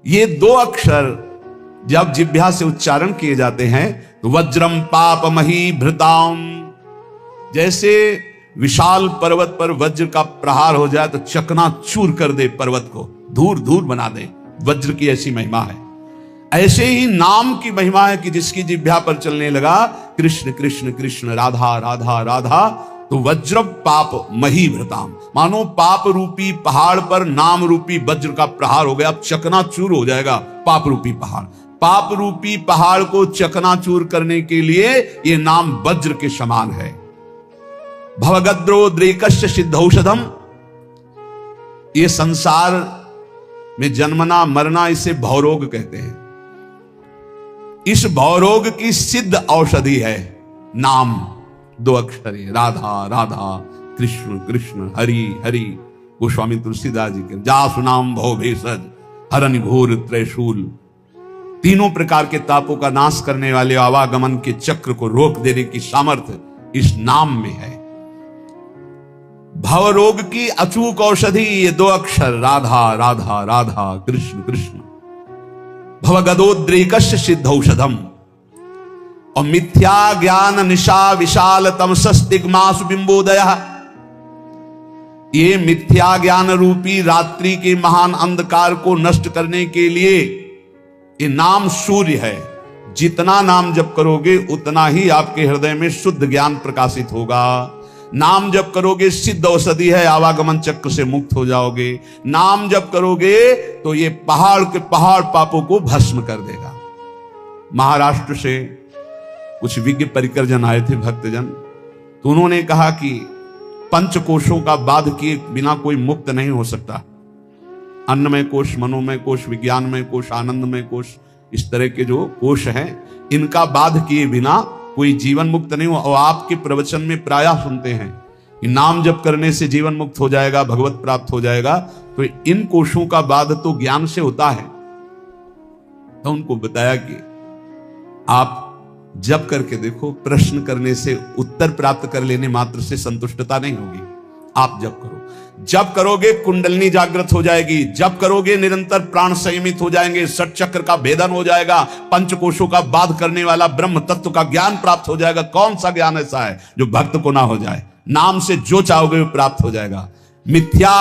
ये दो अक्षर जब जिह्वा से उच्चारण किए जाते हैं तो वज्रम पाप मही भृताम, जैसे विशाल पर्वत पर वज्र का प्रहार हो जाए तो चकनाचूर कर दे, पर्वत को धूर धूर बना दे, वज्र की ऐसी महिमा है। ऐसे ही नाम की महिमा है कि जिसकी जिह्वा पर चलने लगा कृष्ण कृष्ण कृष्ण राधा राधा राधा, तो वज्र पाप मही भृताम, मानो पाप रूपी पहाड़ पर नाम रूपी वज्र का प्रहार हो गया, अब चकनाचूर हो जाएगा पाप रूपी पहाड़। पाप रूपी पहाड़ को चकनाचूर करने के लिए ये नाम वज्र के समान है। भवगद्रो द्रेकस्य सिद्धौषधम, ये संसार में जन्मना मरना इसे भवरोग कहते हैं। इस भवरोग की सिद्ध औषधि है नाम, दो अक्षर है, राधा राधा कृष्ण कृष्ण हरि हरि। गोस्वामी तुलसीदास जी के जासु नाम भव भेषज हरन घोर त्रैशूल, तीनों प्रकार के तापों का नाश करने वाले आवागमन के चक्र को रोक देने की सामर्थ्य इस नाम में है। भवरोग की अचूक औषधि ये दो अक्षर राधा राधा राधा कृष्ण कृष्ण। भवगदोद्रेकस्य सिद्धौषधम, और मिथ्या ज्ञान निशा विशाल तमसस्तिग्मासु बिंबोदय, ये मिथ्या ज्ञान रूपी रात्रि के महान अंधकार को नष्ट करने के लिए ये नाम सूर्य है। जितना नाम जप करोगे उतना ही आपके हृदय में शुद्ध ज्ञान प्रकाशित होगा। नाम जप करोगे सिद्ध औषधि है, आवागमन चक्र से मुक्त हो जाओगे। नाम जप करोगे तो ये पहाड़ के पहाड़ पापों को भस्म कर देगा। महाराष्ट्र से कुछ विज्ञ परिकरजन आए थे, भक्तजन, तो उन्होंने कहा कि पंचकोशों का बाध किए बिना कोई मुक्त नहीं हो सकता। अन्नमय कोश, मनोमय कोश, विज्ञानमय कोश, आनंदमय कोश, इस तरह के जो कोश हैं इनका बाध किए बिना कोई जीवन मुक्त नहीं हो। और आपके प्रवचन में प्रायः सुनते हैं कि नाम जप करने से जीवन मुक्त हो जाएगा, भगवत प्राप्त हो जाएगा, तो इन कोशों का बाध तो ज्ञान से होता है। तो उनको बताया कि आप जप करके देखो, प्रश्न करने से उत्तर प्राप्त कर लेने मात्र से संतुष्टता नहीं होगी। आप जप करो, जप करोगे कुंडलिनी जागृत हो जाएगी, जप करोगे निरंतर प्राण संयमित हो जाएंगे, षट चक्र का भेदन हो जाएगा, पंचकोशों का बाध करने वाला ब्रह्म तत्व का ज्ञान प्राप्त हो जाएगा। कौन सा ज्ञान ऐसा है जो भक्त को ना हो जाए? नाम से जो चाहोगे वो प्राप्त हो जाएगा। मिथ्या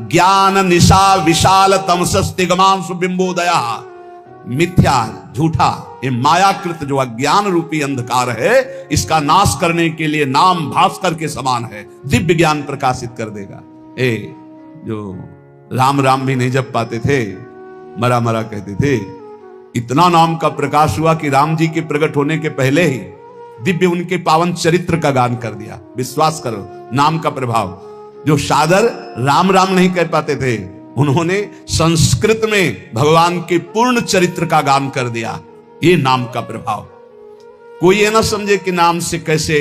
ज्ञान निशा विशाल तमसस्तिग्मांसु बिंबोदया, मिथ्या झूठा ये मायाकृत जो अज्ञान रूपी अंधकार है, इसका नाश करने के लिए नाम भास्कर के समान है, दिव्य ज्ञान प्रकाशित कर देगा। जो राम राम भी नहीं जप पाते थे, मरा मरा कहते थे, इतना नाम का प्रकाश हुआ कि राम जी के प्रकट होने के पहले ही दिव्य उनके पावन चरित्र का गान कर दिया। विश्वास करो, नाम का प्रभाव। जो सादर राम राम नहीं कह पाते थे, उन्होंने संस्कृत में भगवान के पूर्ण चरित्र का गान कर दिया। ये नाम का प्रभाव। कोई ये ना समझे कि नाम से कैसे,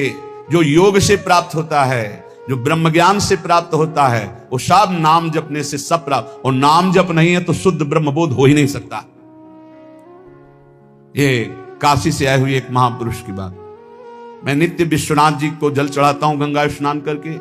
जो योग से प्राप्त होता है, जो ब्रह्म ज्ञान से प्राप्त होता है, वो सब नाम जपने से सब प्राप्त। और नाम जप नहीं है तो शुद्ध ब्रह्मबोध हो ही नहीं सकता। ये काशी से आए हुए एक महापुरुष की बात। मैं नित्य विश्वनाथ जी को जल चढ़ाता हूं गंगा स्नान करके,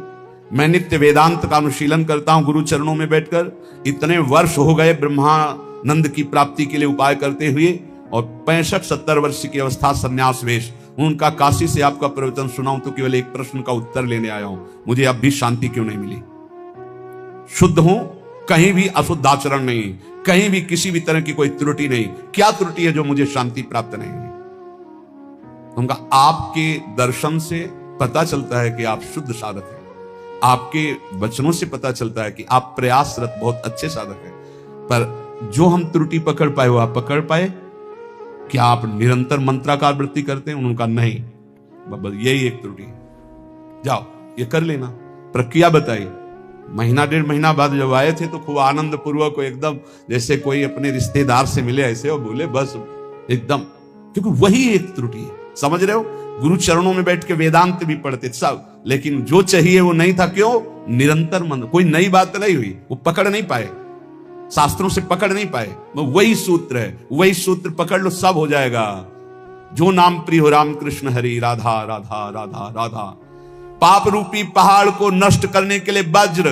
मैं नित्य वेदांत का अनुशीलन करता हूं गुरु चरणों में बैठकर। इतने वर्ष हो गए ब्रह्मानंद की प्राप्ति के लिए उपाय करते हुए, और 65-70 वर्ष की अवस्था संन्यास वेश। उनका काशी से आपका प्रवचन सुनाऊं तो केवल एक प्रश्न का उत्तर लेने आया हूं, मुझे अब भी शांति क्यों नहीं मिली? शुद्ध हूं, कहीं भी अशुद्ध आचरण नहीं, कहीं भी किसी भी तरह की कोई त्रुटि नहीं। क्या त्रुटि है जो मुझे शांति प्राप्त नहीं हुई? उनका आपके दर्शन से पता चलता है कि आप शुद्ध साधक हैं, आपके वचनों से पता चलता है कि आप प्रयासरत बहुत अच्छे साधक हैं, पर जो हम त्रुटि पकड़ पाए वो आप पकड़ पाए? क्या आप निरंतर मंत्राकार वृत्ति करते हैं? उनका नहीं, बस यही एक त्रुटि है। जाओ ये कर लेना। प्रक्रिया बताई। महीना 1.5 महीना बाद जब आए थे तो खूब आनंद पूर्वक एकदम जैसे कोई अपने रिश्तेदार से मिले ऐसे, और बोले बस एकदम, क्योंकि वही एक त्रुटि है। समझ रहे हो? गुरु चरणों में बैठ के वेदांत भी पढ़ते सब, लेकिन जो चाहिए वो नहीं था। क्यों? निरंतर मन, कोई नई बात नहीं हुई, वो पकड़ नहीं पाए, शास्त्रों से पकड़ नहीं पाए। वही सूत्र है, वही सूत्र पकड़ लो, सब हो जाएगा। जो नाम प्रिय हो राम कृष्ण हरि राधा राधा राधा राधा। पाप रूपी पहाड़ को नष्ट करने के लिए वज्र,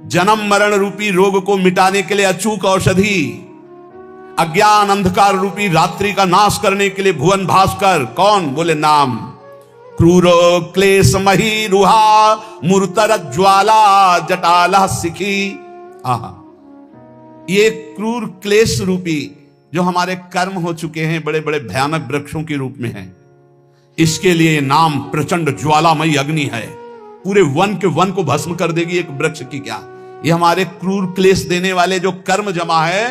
जन्म मरण रूपी रोग को मिटाने के लिए अचूक औषधि, अज्ञान अंधकार रूपी रात्रि का नाश करने के लिए भुवन भास्कर। कौन? बोले नाम। क्रूर क्लेश मही रुहा मूर्तर ज्वाला जटाला सिखी। आहा, ये क्रूर क्लेश रूपी जो हमारे कर्म हो चुके हैं बड़े बड़े भयानक वृक्षों के रूप में है, इसके लिए नाम प्रचंड ज्वालामयी अग्नि है, पूरे वन के वन को भस्म कर देगी। एक वृक्ष की क्या, ये हमारे क्रूर क्लेश देने वाले जो कर्म जमा है,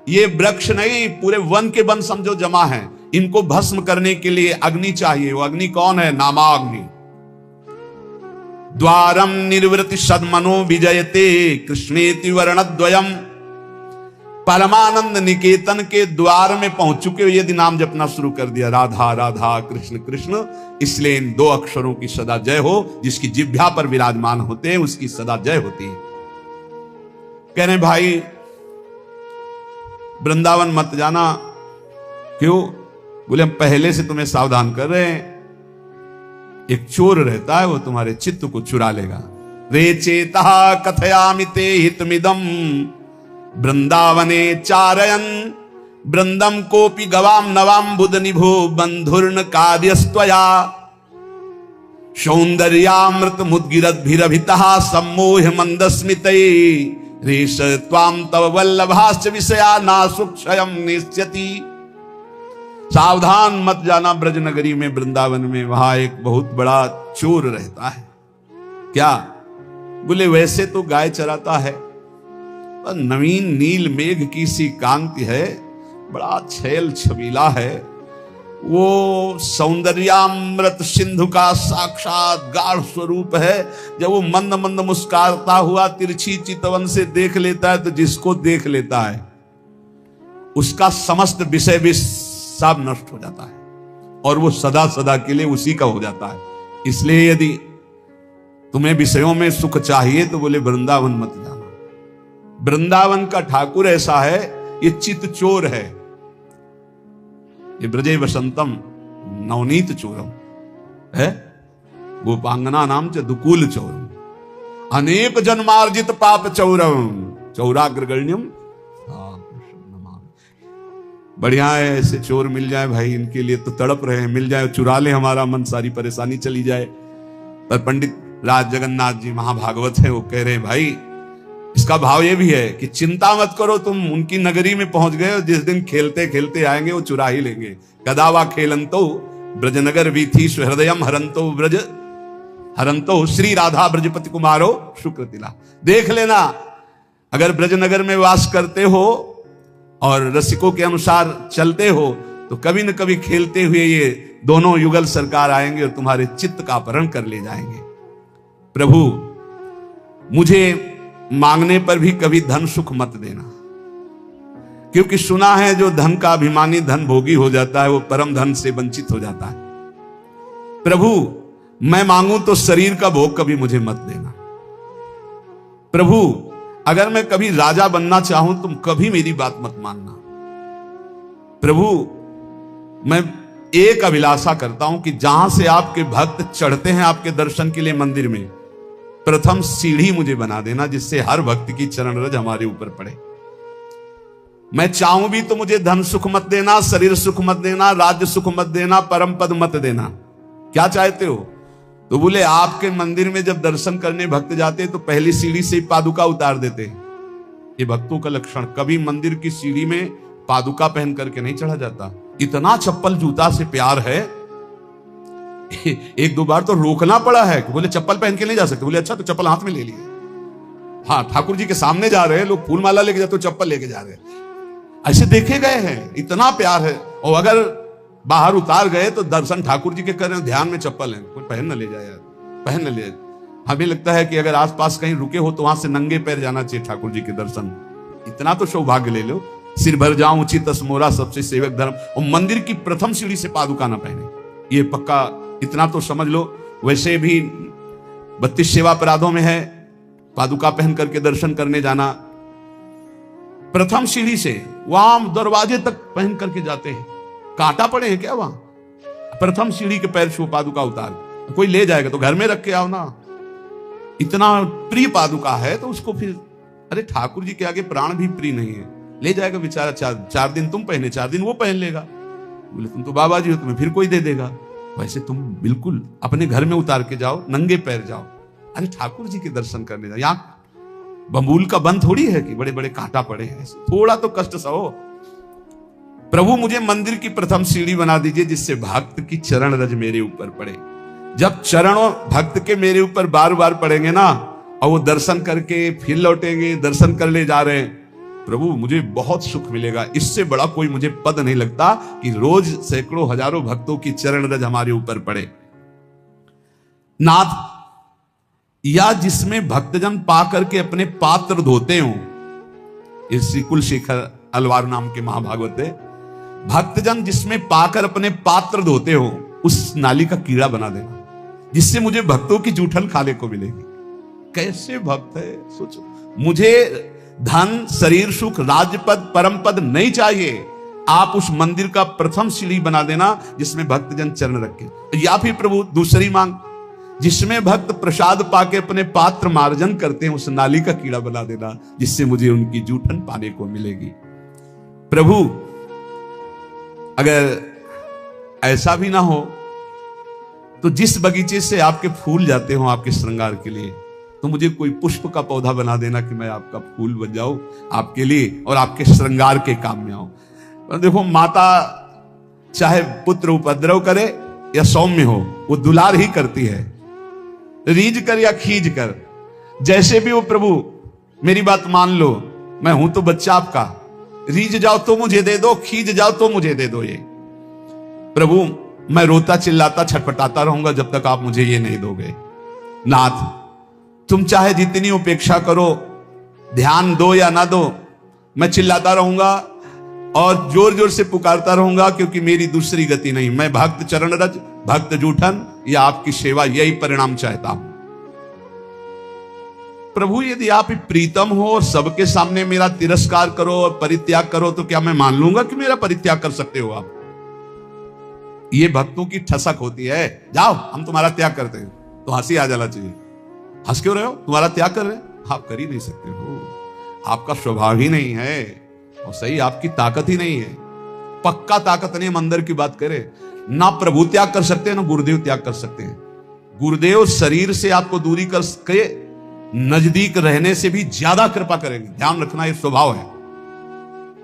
ये वृक्ष नहीं, पूरे वन के वन समझो जमा है। इनको भस्म करने के लिए अग्नि चाहिए। वो अग्नि कौन है? नामाग्नि। द्वारम निर्वृति सदमनो विजयते कृष्णेति वर्णद्वयम। परमानंद निकेतन के द्वार में पहुंच चुके हो यदि नाम जपना शुरू कर दिया, राधा राधा कृष्ण कृष्ण, इसलिए इन दो अक्षरों की सदा जय हो। जिसकी जिह्वा पर विराजमान होते हैं उसकी सदा जय होती है। कह रहे भाई वृंदावन मत जाना। क्यों? बोले हम पहले से तुम्हें सावधान कर रहे हैं, एक चोर रहता है वो तुम्हारे चित्त को चुरा लेगा। रे चेता कथयामि ते हितमिदम वृंदावने चारयन वृंदम कोपि गवाम नवाम बुध निभो बंधुर्न कार्यस्त्वया सौंदर्यामृत मुद्गिरद्भिरभितः सम्मोह मंदस्मितै रेश त्वाम तव वल्लभाश्च विषया नासुक्षयम निश्चति। सावधान मत जाना ब्रजनगरी में, वृंदावन में, वहां एक बहुत बड़ा चोर रहता है। क्या? बोले वैसे तो गाय चराता है, पर नवीन नील मेघ की सी कांति है, बड़ा छैल छबीला है, वो सौंदर्यामृत सिंधु का साक्षात गाढ़ स्वरूप है। जब वो मंद मंद मुस्कुराता हुआ तिरछी चितवन से देख लेता है तो जिसको देख लेता है उसका समस्त विषय विष सब नष्ट हो जाता है और वो सदा सदा के लिए उसी का हो जाता है। इसलिए यदि तुम्हें विषयों में सुख चाहिए तो बोले वृंदावन मत जाना। वृंदावन का ठाकुर ऐसा है, ये चित चोर है, ये ब्रजे वसंतम नवनीत चोरम है, गोपांगना नाम च दुकूल चौरम अनेक जन्मार्जित पाप चौरम चौराग्रगण्यम। बढ़िया है, ऐसे चोर मिल जाए भाई, इनके लिए तो तड़प रहे हैं, मिल जाए, चुरा ले हमारा मन, सारी परेशानी चली जाए। पर पंडित राज जगन्नाथ जी महाभागवत है, वो कह रहे हैं भाई इसका भाव ये भी है कि चिंता मत करो, तुम उनकी नगरी में पहुंच गए हो, जिस दिन खेलते खेलते आएंगे वो चुरा ही लेंगे। कदावा खेलंतो ब्रजनगर वीथी सुहृदयम हरंतो ब्रज हरंतो श्री राधा ब्रजपति कुमारो शुक्र तिला। देख लेना, अगर ब्रजनगर में वास करते हो और रसिकों के अनुसार चलते हो तो कभी न कभी खेलते हुए ये दोनों युगल सरकार आएंगे और तुम्हारे चित्त का अपहरण कर ले जाएंगे। प्रभु मुझे मांगने पर भी कभी धन सुख मत देना, क्योंकि सुना है जो धन का अभिमानी धन भोगी हो जाता है वो परम धन से वंचित हो जाता है। प्रभु मैं मांगू तो शरीर का भोग कभी मुझे मत देना। प्रभु अगर मैं कभी राजा बनना चाहूं तुम कभी मेरी बात मत मानना। प्रभु मैं एक अभिलाषा करता हूं कि जहां से आपके भक्त चढ़ते हैं आपके दर्शन के लिए मंदिर में, प्रथम सीढ़ी मुझे बना देना जिससे हर भक्त की चरण रज हमारे ऊपर पड़े। मैं चाहूं भी तो मुझे धन सुख मत देना, शरीर सुख मत देना, राज्य सुख मत देना, परम पद मत देना। क्या चाहते हो? तो बोले आपके मंदिर में जब दर्शन करने भक्त जाते तो पहली सीढ़ी से पादुका उतार देते। ये भक्तों का लक्षण, कभी मंदिर की सीढ़ी में पादुका पहन करके नहीं चढ़ा जाता। इतना चप्पल जूता से प्यार है, एक दो बार तो रोकना पड़ा है कि बोले चप्पल पहन के नहीं जा सकते। बोले अच्छा तो चप्पल हाथ में ले लिए। हाँ ठाकुर जी के सामने जा रहे हैं लोग, फूल माला लेके जाते तो चप्पल लेके जा रहे हैं, ऐसे देखे गए हैं। इतना प्यार है। और अगर बाहर उतार गए तो दर्शन ठाकुर जी के कर रहे हैं, ध्यान में चप्पल है, कोई पहन न ले जाए यार, पहन न ले जाए। हमें लगता है कि अगर आसपास कहीं रुके हो तो वहां से नंगे पैर जाना चाहिए ठाकुर जी के दर्शन। इतना तो सौभाग्य ले लो। सिर भर जाऊं उचित मोरा सबसे सेवक धर्म। और मंदिर की प्रथम सीढ़ी से पादुका ना पहने, ये पक्का इतना तो समझ लो। वैसे भी 32 सेवा अपराधों में है पादुका पहन करके दर्शन करने जाना। प्रथम सीढ़ी से वहां दरवाजे तक पहन करके जाते हैं। कांटा पड़े हैं क्या वहां? प्रथम सीढ़ी के पैर छू पादुका उतार। कोई ले जाएगा तो घर में रख के आओ ना। इतना प्रिय पादुका है तो उसको फिर, अरे ठाकुर जी के आगे प्राण भी प्रिय नहीं है, ले जाएगा बेचारा। चार दिन तुम पहने, 4 दिन वो पहन लेगा। बोले तुम तो बाबा जी हो, तुम्हें फिर कोई दे देगा। वैसे तुम बिल्कुल अपने घर में उतार के जाओ, नंगे पैर जाओ। अरे ठाकुर जी के दर्शन करने जाओ। यहाँ बंबूल का बंद थोड़ी है कि बड़े बड़े कांटा पड़े हैं, थोड़ा तो कष्ट सहो। प्रभु मुझे मंदिर की प्रथम सीढ़ी बना दीजिए जिससे भक्त की चरण रज मेरे ऊपर पड़े। जब चरणों भक्त के मेरे ऊपर बार बार पड़ेंगे ना, और वो दर्शन करके फिर लौटेंगे, दर्शन कर ले जा रहे हैं, प्रभु मुझे बहुत सुख मिलेगा। इससे बड़ा कोई मुझे पद नहीं लगता कि रोज सैकड़ों हजारों भक्तों की चरण रज हमारे ऊपर पड़े। नाथ, या जिसमें भक्तजन पा करके अपने पात्र धोते हो, श्री कुलशेखर अलवार नाम के महाभागवत है, भक्तजन जिसमें पाकर अपने पात्र धोते हो, उस नाली का कीड़ा बना देना जिससे मुझे भक्तों की जूठन खाने को मिलेगी। कैसे भक्त है सोचो। मुझे धन, शरीर सुख, राजपद, परम पद नहीं चाहिए। आप उस मंदिर का प्रथम सीढ़ी बना देना जिसमें भक्तजन चरण रखे। या फिर प्रभु दूसरी मांग, जिसमें भक्त प्रसाद पाके अपने पात्र मार्जन करते हैं, उस नाली का कीड़ा बना देना जिससे मुझे उनकी जूठन पाने को मिलेगी। प्रभु अगर ऐसा भी ना हो तो जिस बगीचे से आपके फूल जाते हो आपके श्रृंगार के लिए, तो मुझे कोई पुष्प का पौधा बना देना कि मैं आपका फूल बन जाऊं आपके लिए और आपके श्रृंगार के काम में आऊं। तो देखो, माता चाहे पुत्र उपद्रव करे या सौम्य हो, वो दुलार ही करती है, रीझ कर या खींच कर, जैसे भी हो। प्रभु मेरी बात मान लो, मैं हूं तो बच्चा आपका, रीझ जाओ तो मुझे दे दो, खींच जाओ तो मुझे दे दो। ये प्रभु मैं रोता चिल्लाता छटपटाता रहूंगा जब तक आप मुझे ये नहीं दोगे। नाथ, तुम चाहे जितनी उपेक्षा करो, ध्यान दो या ना दो, मैं चिल्लाता रहूंगा और जोर जोर से पुकारता रहूंगा, क्योंकि मेरी दूसरी गति नहीं। मैं भक्त चरण रज, भक्त जूठन या आपकी सेवा, यही परिणाम चाहता हूं। प्रभु यदि आप प्रीतम हो और सबके सामने मेरा तिरस्कार करो और परित्याग करो, तो क्या मैं मान लूंगा कि मेरा परित्याग कर सकते हो आप? ये भक्तों की ठसक होती है। जाओ हम तुम्हारा त्याग करते हैं, तो हंसी आ जाना चाहिए। हंस क्यों रहे हो? तुम्हारा त्याग कर रहे हैं, आप कर ही नहीं सकते हो, आपका स्वभाव ही नहीं है, और सही आपकी ताकत ही नहीं है। पक्का ताकत नहीं। हम अंदर की बात करें, ना प्रभु त्याग कर सकते हैं ना गुरुदेव त्याग कर सकते हैं। गुरुदेव शरीर से आपको दूरी करके नजदीक रहने से भी ज्यादा कृपा करेंगे। ध्यान रखना, ये स्वभाव है।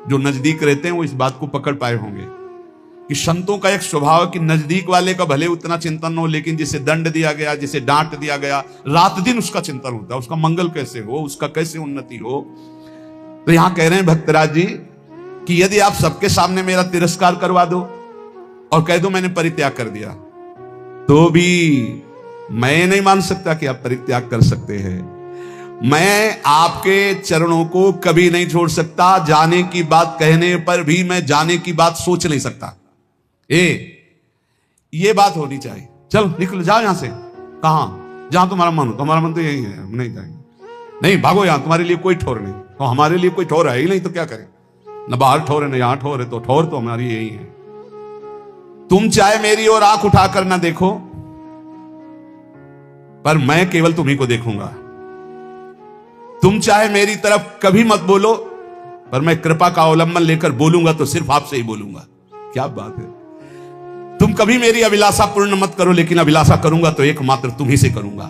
जो नजदीक रहते हैं वो इस बात को पकड़ पाए होंगे कि संतों का एक स्वभाव है कि नजदीक वाले का भले उतना चिंतन हो, लेकिन जिसे दंड दिया गया, जिसे डांट दिया गया, रात दिन उसका चिंतन होता है, उसका मंगल कैसे हो, उसका कैसे उन्नति हो। तो यहां कह रहे हैं भक्तराज जी कि यदि आप सबके सामने मेरा तिरस्कार करवा दो और कह दो मैंने परित्याग कर दिया, तो भी मैं नहीं मान सकता कि आप परित्याग कर सकते हैं। मैं आपके चरणों को कभी नहीं छोड़ सकता। जाने की बात कहने पर भी मैं जाने की बात सोच नहीं सकता। ये बात होनी चाहिए। चलो निकल जाओ यहां से। कहां? जहां तुम्हारा मन हो। तुम्हारा मन तो यही है, हम नहीं जाएंगे। नहीं भागो, यहां तुम्हारे लिए कोई ठोर नहीं। तो हमारे लिए कोई ठोर है ही नहीं, तो क्या करें? न बाहर ठोर है न यहां ठोर है, तो ठोर तो हमारी यही है। तुम चाहे मेरी ओर आंख उठाकर ना देखो, पर मैं केवल तुम्ही को देखूंगा। तुम चाहे मेरी तरफ कभी मत बोलो, पर मैं कृपा का अवलंबन लेकर बोलूंगा तो सिर्फ आपसे ही बोलूंगा। क्या बात है। तुम कभी मेरी अभिलाषा पूर्ण मत करो, लेकिन अभिलाषा करूंगा तो एकमात्र तुम्ही से करूंगा।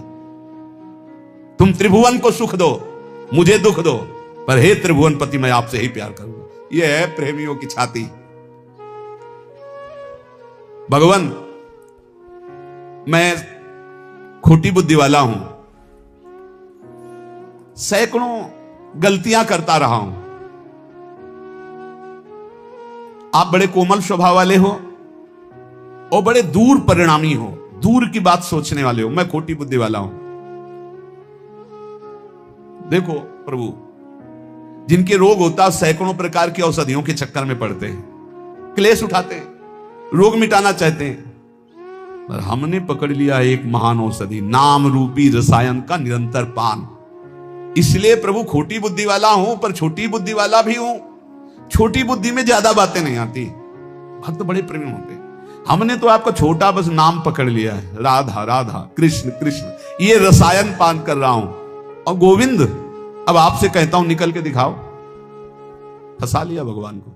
तुम त्रिभुवन को सुख दो, मुझे दुख दो, पर हे त्रिभुवन पति मैं आपसे ही प्यार करूंगा। यह है प्रेमियों की छाती। भगवान, मैं खोटी बुद्धि वाला हूं, सैकड़ों गलतियां करता रहा हूं। आप बड़े कोमल स्वभाव वाले हो और बड़े दूर परिणामी हो, दूर की बात सोचने वाले हो। मैं खोटी बुद्धि वाला हूं। देखो प्रभु, जिनके रोग होता सैकड़ों प्रकार की औषधियों के चक्कर में पड़ते हैं, क्लेश उठाते हैं, रोग मिटाना चाहते हैं, पर हमने पकड़ लिया एक महान औषधि, नाम रूपी रसायन का निरंतर पान। इसलिए प्रभु खोटी बुद्धि वाला हूं, पर छोटी बुद्धि वाला भी हूं। छोटी बुद्धि में ज्यादा बातें नहीं आती। भक्त बड़े प्रेमी होते। हमने तो आपका छोटा बस नाम पकड़ लिया है, राधा राधा कृष्ण कृष्ण। ये रसायन पान कर रहा हूं। और गोविंद अब आपसे कहता हूं निकल के दिखाओ। फंसा लिया भगवान को।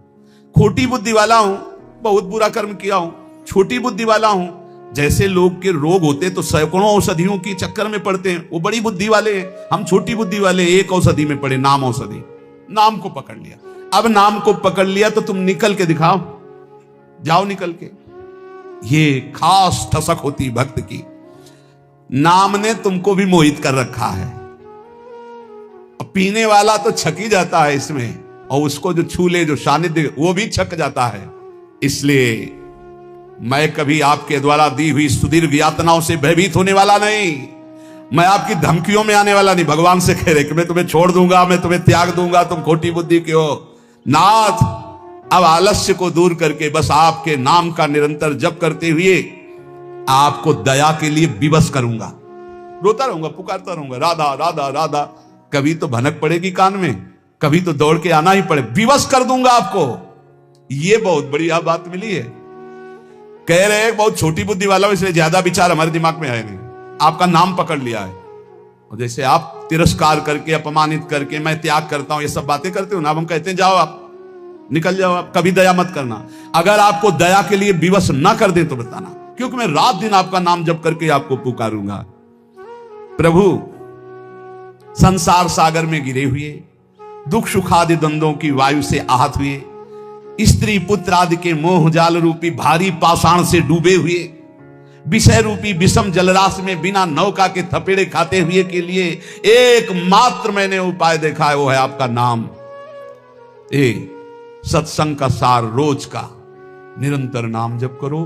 खोटी बुद्धि वाला हूं, बहुत बुरा कर्म किया हूं, छोटी बुद्धि वाला हूं। जैसे लोग के रोग होते तो सैकड़ों औषधियों की चक्कर में पड़ते हैं, वो बड़ी बुद्धि वाले हैं, हम छोटी बुद्धि वाले एक औषधि में पड़े, नाम औषधि। नाम को पकड़ लिया। अब नाम को पकड़ लिया तो तुम निकल के दिखाओ, जाओ निकल के। ये खास ठसक होती भक्त की। नाम ने तुमको भी मोहित कर रखा है। पीने वाला तो छक ही जाता है इसमें, और उसको जो छू ले, जो सानिध्य, वो भी छक जाता है। इसलिए मैं कभी आपके द्वारा दी हुई सुदीर्घ यातनाओं से भयभीत होने वाला नहीं। मैं आपकी धमकियों में आने वाला नहीं। भगवान से कह रहे कि मैं तुम्हें छोड़ दूंगा, मैं तुम्हें त्याग दूंगा, तुम खोटी बुद्धि के हो। नाथ, अब आलस्य को दूर करके बस आपके नाम का निरंतर जप करते हुए आपको दया के लिए विवश करूंगा। रोता रहूंगा, पुकारता रहूंगा, राधा राधा राधा। कभी तो भनक पड़ेगी कान में, कभी तो दौड़ के आना ही पड़े। विवश कर दूंगा आपको। ये बहुत बढ़िया बात मिली है। कह रहे हैं बहुत छोटी बुद्धि वाला हूं, इसलिए ज्यादा विचार हमारे दिमाग में है नहीं। आपका नाम पकड़ लिया है, और जैसे आप तिरस्कार करके, अपमानित करके मैं त्याग करता हूं, ये सब बातें करते हो ना, अब हम कहते हैं जाओ आप, निकल जाओ आप, कभी दया मत करना। अगर आपको दया के लिए विवश ना कर दे तो बताना, क्योंकि मैं रात दिन आपका नाम जप करके आपको पुकारूंगा। प्रभु, संसार सागर में गिरे हुए, दुख सुखादि द्वंद्वों की वायु से आहत हुए, स्त्री पुत्र आदि के मोह जाल रूपी भारी पाषाण से डूबे हुए, विषय रूपी विषम जलराशि में बिना नौका के थपेड़े खाते हुए के लिए एकमात्र मैंने उपाय देखा है, वो है आपका नाम। सत्संग का सार रोज का निरंतर नाम जप करो।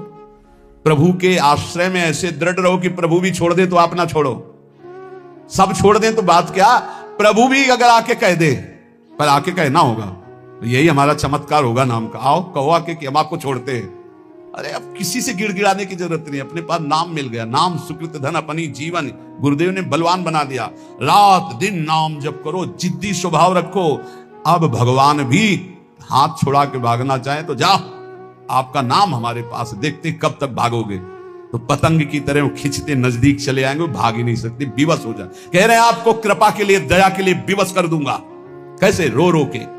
प्रभु के आश्रय में ऐसे दृढ़ रहो कि प्रभु भी छोड़ दे तो आप ना छोड़ो, सब छोड़ दें तो बात क्या, प्रभु भी अगर आके कह दे, पर आके कहना होगा। तो यही हमारा चमत्कार होगा नाम का। आओ कहो आके कि हम आपको छोड़ते हैं। अरे अब किसी से गिड़गिड़ाने की जरूरत नहीं, अपने पास नाम मिल गया। नाम सुकृत धन अपनी जीवन, गुरुदेव ने बलवान बना दिया। रात दिन नाम जप करो, जिद्दी स्वभाव रखो। अब भगवान भी हाथ छोड़ा के भागना चाहे तो जाओ, आपका नाम हमारे पास, देखते कब तक भागोगे। तो पतंग की तरह खींचते नजदीक चले आएंगे, भाग ही नहीं सकते, विवश हो जाए। कह रहे हैं आपको कृपा के लिए, दया के लिए विवश कर दूंगा। कैसे? रो रो के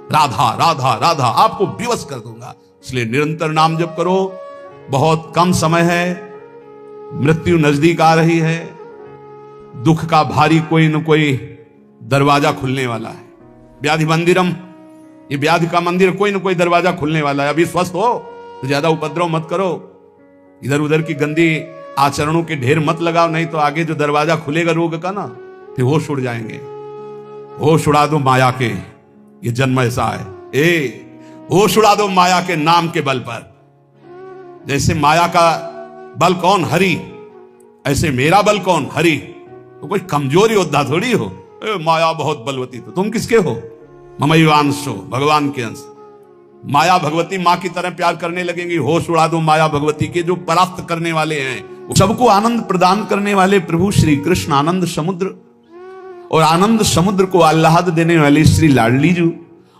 राधा राधा राधा आपको विवश कर दूंगा। इसलिए निरंतर नाम जप करो। बहुत कम समय है, मृत्यु नजदीक आ रही है, दुख का भारी कोई न कोई दरवाजा खुलने वाला है। व्याधि मंदिरम, ये व्याधि का मंदिर, कोई न कोई दरवाजा खुलने वाला है। अभी स्वस्थ हो तो ज्यादा उपद्रव मत करो, इधर उधर की गंदी आचरणों के ढेर मत लगाओ, नहीं तो आगे जो दरवाजा खुलेगा रोग का ना, फिर होश उड़ जाएंगे। होश उड़ा दो माया के, ये जन्म ऐसा है। होश उड़ा दो माया के नाम के बल पर। जैसे माया का बल कौन? हरि। ऐसे मेरा बल कौन? हरि। तो कोई कमजोर योद्धा थोड़ी हो। माया बहुत बलवती, तो तुम किसके हो? ममैवांशो, भगवान के अंश। माया भगवती मां की तरह प्यार करने लगेंगी। होश उड़ा दो माया भगवती के, जो परास्त करने वाले हैं, सबको आनंद प्रदान करने वाले प्रभु श्री कृष्ण आनंद समुद्र, और आनंद समुद्र को आह्लाद देने वाले श्री लाडली जू,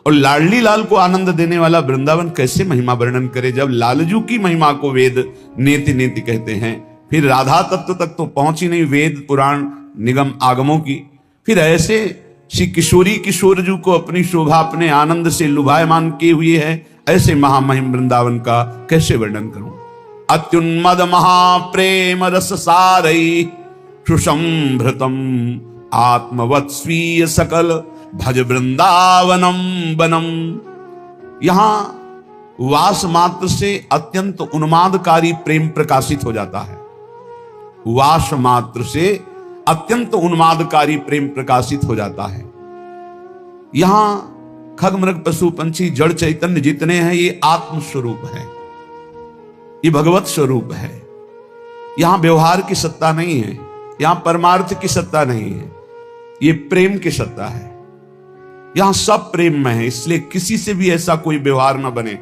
और लाडली लाल को आनंद देने वाला वृंदावन। कैसे महिमा वर्णन करे, जब लालजू की महिमा को वेद नेति नेति कहते हैं, फिर राधा तत्व तक तो पहुंची नहीं, वेद पुराण निगम आगमों की। फिर ऐसे श्री किशोरी किशोरजू को अपनी शोभा, अपने आनंद से लुभायमान किए हुए है। ऐसे महामहिम वृंदावन का कैसे वर्णन करूं। अत्युन्मद महाप्रेम रस सारई सुसंभृतम आत्मवत् स्वीय सकल भज वृंदावनम बनम। यहां वास मात्र से अत्यंत उन्मादकारी प्रेम प्रकाशित हो जाता है। वास मात्र से अत्यंत उन्मादकारी प्रेम प्रकाशित हो जाता है। यहां खग मृग पशु पंछी जड़ चैतन्य जितने हैं, ये आत्म स्वरूप है, ये भगवत स्वरूप है। यहां व्यवहार की सत्ता नहीं है, यहां परमार्थ की सत्ता नहीं है, ये प्रेम की सत्ता है। यहां सब प्रेम में है। इसलिए किसी से भी ऐसा कोई व्यवहार ना बने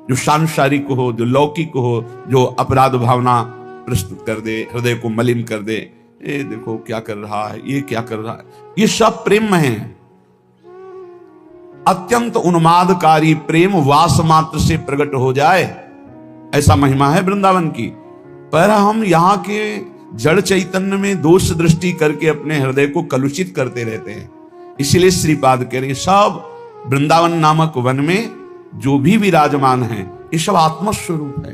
जो सांसारिक हो, जो लौकिक हो, जो अपराध भावना प्रस्तुत कर दे, हृदय को मलिन कर दे। ये देखो क्या कर रहा है, ये क्या कर रहा है, ये सब प्रेम में है। अत्यंत उन्मादकारी प्रेम वास मात्र से प्रकट हो जाए, ऐसा महिमा है वृंदावन की। पर हम यहाँ के जड़ चैतन्य में दोष दृष्टि करके अपने हृदय को कलुषित करते रहते हैं। इसलिए श्रीपाद कह रहे सब वृंदावन नामक वन में जो भी विराजमान है ये सब आत्मस्वरूप है।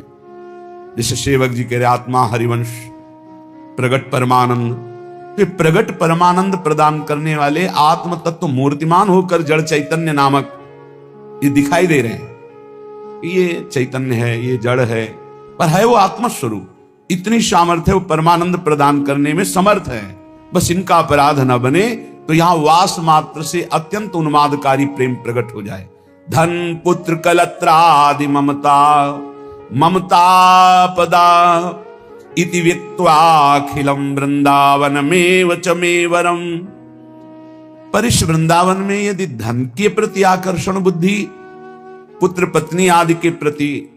जैसे सेवक जी कह रहे आत्मा हरिवंश प्रगट परमानंद, तो प्रगट परमानंद प्रदान करने वाले आत्म तत्व मूर्तिमान होकर जड़ चैतन्य नामक ये दिखाई दे रहे हैं। ये चैतन्य है, ये जड़ है, पर है वो आत्मस्वरूप। इतनी सामर्थ्य वो परमानंद प्रदान करने में समर्थ है। बस इनका अपराध न बने तो यहां वास मात्र से अत्यंत उन्मादकारी प्रेम प्रकट हो जाए। धन पुत्र कलत्रादि ममता ममता पदा इति वित्वाखिलम वृंदावनमेव च मे वरम। पर इस वृंदावन में यदि धन के प्रति आकर्षण बुद्धि, पुत्र पत्नी आदि के प्रति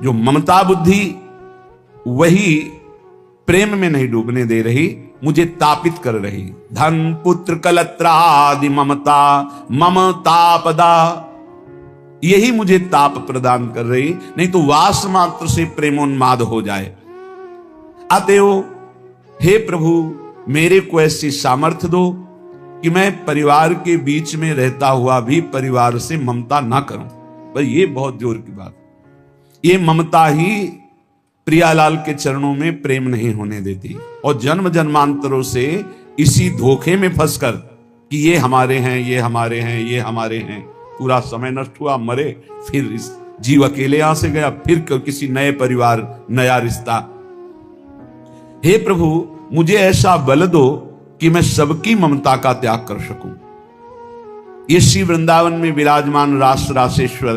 जो ममता बुद्धि, वही प्रेम में नहीं डूबने दे रही, मुझे तापित कर रही। धन पुत्र कलत्रादि ममता ममतापदा, यही मुझे ताप प्रदान कर रही, नहीं तो वास मात्र से प्रेमोन्माद हो जाए। अतएव हे प्रभु मेरे को ऐसी सामर्थ्य दो कि मैं परिवार के बीच में रहता हुआ भी परिवार से ममता ना करूं। पर ये बहुत जोर की बात, ये ममता ही प्रियालाल के चरणों में प्रेम नहीं होने देती। और जन्म जन्मांतरों से इसी धोखे में फंसकर कि ये हमारे हैं, ये हमारे हैं, ये हमारे हैं, पूरा समय नष्ट हुआ, मरे, फिर इस जीव अकेले यहां से गया, फिर किसी नए परिवार, नया रिश्ता। हे प्रभु मुझे ऐसा बल दो कि मैं सबकी ममता का त्याग कर सकूं। ये श्री वृंदावन में विराजमान रास रासेश्वर,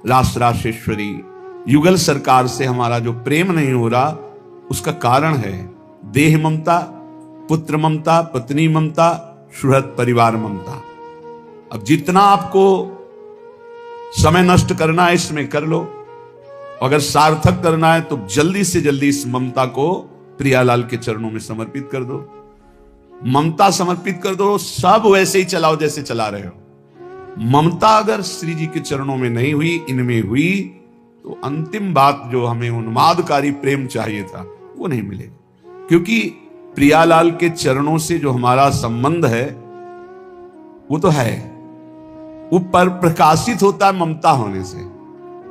रास रासेश्वरी युगल सरकार से हमारा जो प्रेम नहीं हो रहा, उसका कारण है देह ममता, पुत्र ममता, पत्नी ममता, सुहृद परिवार ममता। अब जितना आपको समय नष्ट करना है इसमें कर लो, अगर सार्थक करना है तो जल्दी से जल्दी इस ममता को प्रियालाल के चरणों में समर्पित कर दो। ममता समर्पित कर दो, सब वैसे ही चलाओ जैसे चला रहे हो। ममता अगर श्री जी के चरणों में नहीं हुई, इनमें हुई, तो अंतिम बात जो हमें उन्मादकारी प्रेम चाहिए था वो नहीं मिलेगा। क्योंकि प्रियालाल के चरणों से जो हमारा संबंध है वो तो है, वो पर प्रकाशित होता है ममता होने से।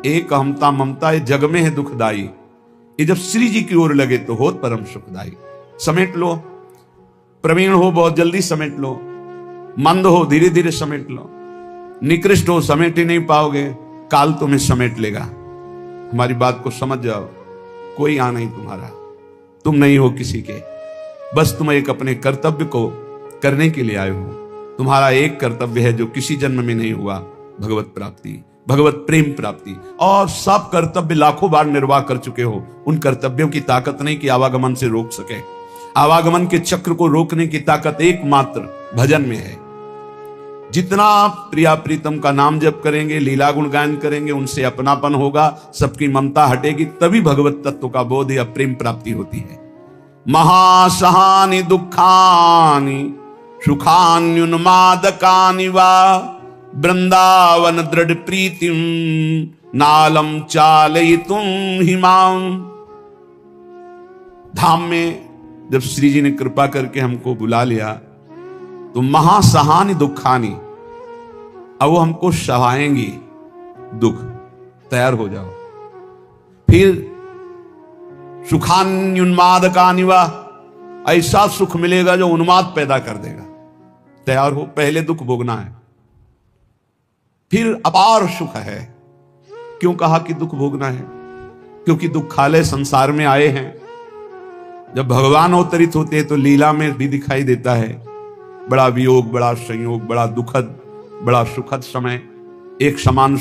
एक अहमता ममता ये जग में है दुखदाई, ये जब श्री जी की ओर लगे तो होत परम सुखदाई। समेट लो, प्रवीण हो बहुत जल्दी समेट लो, मंद हो धीरे धीरे समेट लो, निकृष्ट हो समेट ही नहीं पाओगे, काल तुम्हें समेट लेगा। हमारी बात को समझ जाओ, कोई आ नहीं तुम्हारा, तुम नहीं हो किसी के, बस तुम एक अपने कर्तव्य को करने के लिए आए हो। तुम्हारा एक कर्तव्य है जो किसी जन्म में नहीं हुआ, भगवत प्राप्ति, भगवत प्रेम प्राप्ति। और सब कर्तव्य लाखों बार निर्वाह कर चुके हो, उन कर्तव्यों की ताकत नहीं कि आवागमन से रोक सके। आवागमन के चक्र को रोकने की ताकत एकमात्र भजन में है। जितना आप प्रिया प्रीतम का नाम जप करेंगे, लीला गुण गायन करेंगे, उनसे अपनापन होगा, सबकी ममता हटेगी, तभी भगवत तत्व का बोध या प्रेम प्राप्ति होती है। महासहानि दुखानि सुखान्युन्मादकानि वा वृंदावन दृढ़ प्रीतिम नालम चालयितुम हिमां। धाम में जब श्री जी ने कृपा करके हमको बुला लिया तो महासहानि दुखानि, अब वो हमको सहाएंगी दुख, तैयार हो जाओ। फिर सुखान्युन्मादकानि वा, ऐसा सुख मिलेगा जो उन्माद पैदा कर देगा, तैयार हो, पहले दुख भोगना है। फिर अपार सुख है। क्यों कहा कि दुख भोगना है? क्योंकि दुखालय संसार में आए हैं। जब भगवान अवतरित होते हैं तो लीला में भी दिखाई देता है बड़ा वियोग, बड़ा संयोग, बड़ा दुखद, बड़ा सुखद समय। एक समान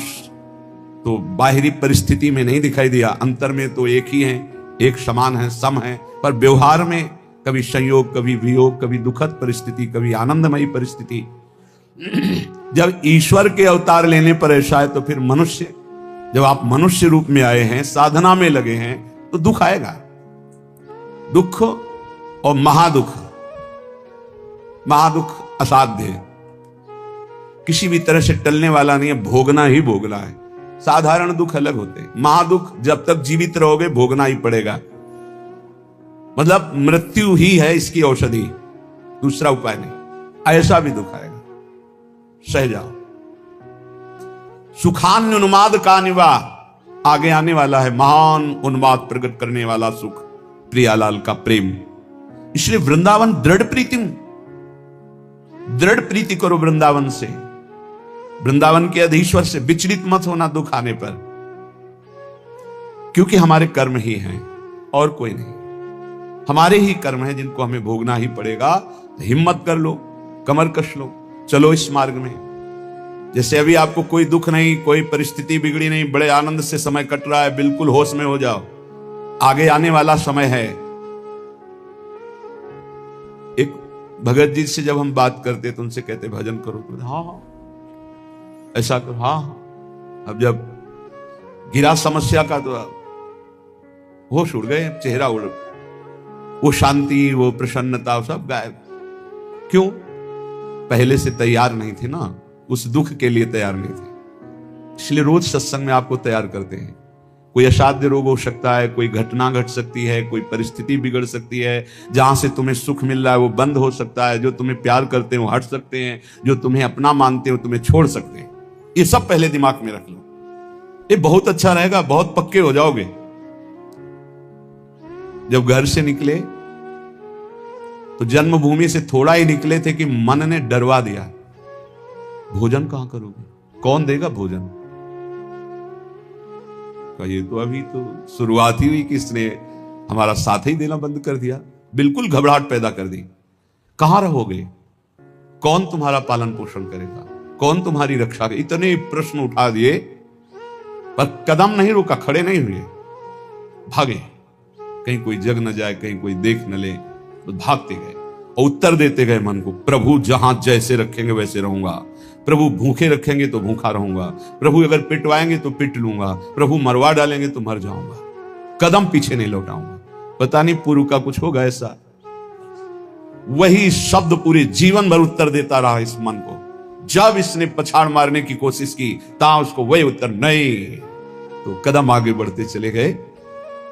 तो बाहरी परिस्थिति में नहीं दिखाई दिया, अंतर में तो एक ही है, एक समान है, सम है, पर व्यवहार में कभी संयोग, कभी वियोग, कभी दुखद परिस्थिति, कभी आनंदमयी परिस्थिति। जब ईश्वर के अवतार लेने पर ऐसा है तो फिर मनुष्य, जब आप मनुष्य रूप में आए हैं, साधना में लगे हैं, तो दुख आएगा। दुख और महादुख, महादुख असाध्य है, किसी भी तरह से टलने वाला नहीं है, भोगना ही भोगना है। साधारण दुख अलग होते हैं, महादुख जब तक जीवित रहोगे भोगना ही पड़ेगा। मतलब मृत्यु ही है इसकी औषधि, दूसरा उपाय नहीं। ऐसा भी दुख आएगा, सह जाओ। सुखान्य उन्माद का निवा, आगे आने वाला है महान उन्माद प्रकट करने वाला सुख, प्रियालाल का प्रेम। इसलिए वृंदावन दृढ़ प्रीति करो वृंदावन से, वृंदावन के अधीश्वर से विचलित मत होना दुख आने पर, क्योंकि हमारे कर्म ही हैं और कोई नहीं। हमारे ही कर्म हैं जिनको हमें भोगना ही पड़ेगा। तो हिम्मत कर लो, कमर कस लो, चलो इस मार्ग में। जैसे अभी आपको कोई दुख नहीं, कोई परिस्थिति बिगड़ी नहीं, बड़े आनंद से समय कट रहा है, बिल्कुल होश में हो जाओ। आगे आने वाला समय है। एक भगत जी से जब हम बात करते तो उनसे कहते भजन करो, तो हाँ हाँ ऐसा करो, हाँ हाँ। अब जब गिरा समस्या का तो होश उड़ गए, चेहरा उड़, वो शांति, वो प्रसन्नता सब गायब। क्यों? पहले से तैयार नहीं थे ना, उस दुख के लिए तैयार नहीं थे। इसलिए रोज सत्संग में आपको तैयार करते हैं। कोई असाध्य रोग हो सकता है, कोई घटना घट सकती है, कोई परिस्थिति बिगड़ सकती है, जहां से तुम्हें सुख मिल रहा है वो बंद हो सकता है, जो तुम्हें प्यार करते हैं वो हट सकते हैं, जो तुम्हें अपना मानते हो तुम्हें छोड़ सकते हैं। ये सब पहले दिमाग में रख लो, ये बहुत अच्छा रहेगा, बहुत पक्के हो जाओगे। जब घर से निकले तो जन्मभूमि से थोड़ा ही निकले थे कि मन ने डरवा दिया, भोजन कहां करोगे, कौन देगा भोजन? ये तो अभी तो शुरुआत ही हुई कि इसने हमारा साथ ही देना बंद कर दिया, बिल्कुल घबराहट पैदा कर दी। कहां रहोगे, कौन तुम्हारा पालन पोषण करेगा, कौन तुम्हारी रक्षा करेगा? इतने प्रश्न उठा दिए पर कदम नहीं रुका, खड़े नहीं हुए, भागे। कहीं कोई जग न जाए, कहीं कोई देख न ले, तो भागते गए और उत्तर देते गए मन को, प्रभु जहां जैसे रखेंगे वैसे रहूंगा, प्रभु भूखे रखेंगे तो भूखा रहूंगा, प्रभु अगर पिटवाएंगे तो पिट लूंगा, प्रभु मरवा डालेंगे तो मर जाऊंगा, कदम पीछे नहीं लौटाऊंगा। पता नहीं पूर्व का कुछ होगा ऐसा। वही शब्द पूरे जीवन भर उत्तर देता रहा इस मन को। जब इसने पछाड़ मारने की कोशिश की ता उसको वही उत्तर नहीं, तो कदम आगे बढ़ते चले गए।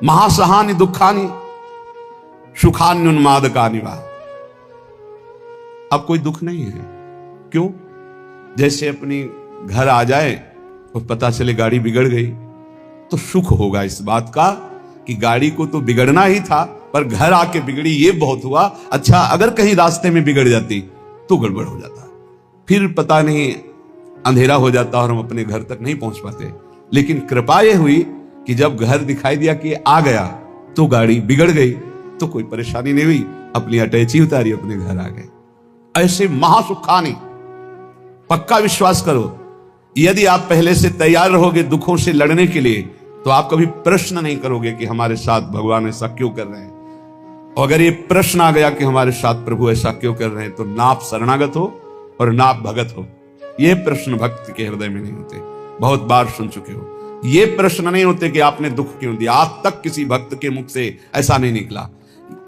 महासहानि दुखानि सुखान्युन्माद का निवा। अब कोई दुख नहीं है। क्यों? जैसे अपनी घर आ जाए और पता चले गाड़ी बिगड़ गई तो सुख होगा इस बात का कि गाड़ी को तो बिगड़ना ही था, पर घर आके बिगड़ी ये बहुत हुआ। अच्छा, अगर कहीं रास्ते में बिगड़ जाती तो गड़बड़ हो जाता, फिर पता नहीं अंधेरा हो जाता और हम अपने घर तक नहीं पहुंच पाते। लेकिन कृपा ये हुई कि जब घर दिखाई दिया कि आ गया तो गाड़ी बिगड़ गई, तो कोई परेशानी नहीं हुई, अपनी अटैची उतारी, अपने घर आ गए। ऐसे महासुखानी पक्का विश्वास करो। यदि आप पहले से तैयार रहोगे दुखों से लड़ने के लिए, तो आप कभी प्रश्न नहीं करोगे कि हमारे साथ भगवान ऐसा क्यों कर रहे हैं। और अगर ये प्रश्न आ गया कि हमारे साथ प्रभु ऐसा क्यों कर रहे हैं, तो ना आप शरणागत हो और ना आप भगत हो। ये प्रश्न भक्त के हृदय में नहीं होते, बहुत बार सुन चुके हो। ये प्रश्न नहीं होते कि आपने दुख क्यों दिया, आज तक किसी भक्त के मुख से ऐसा नहीं निकला,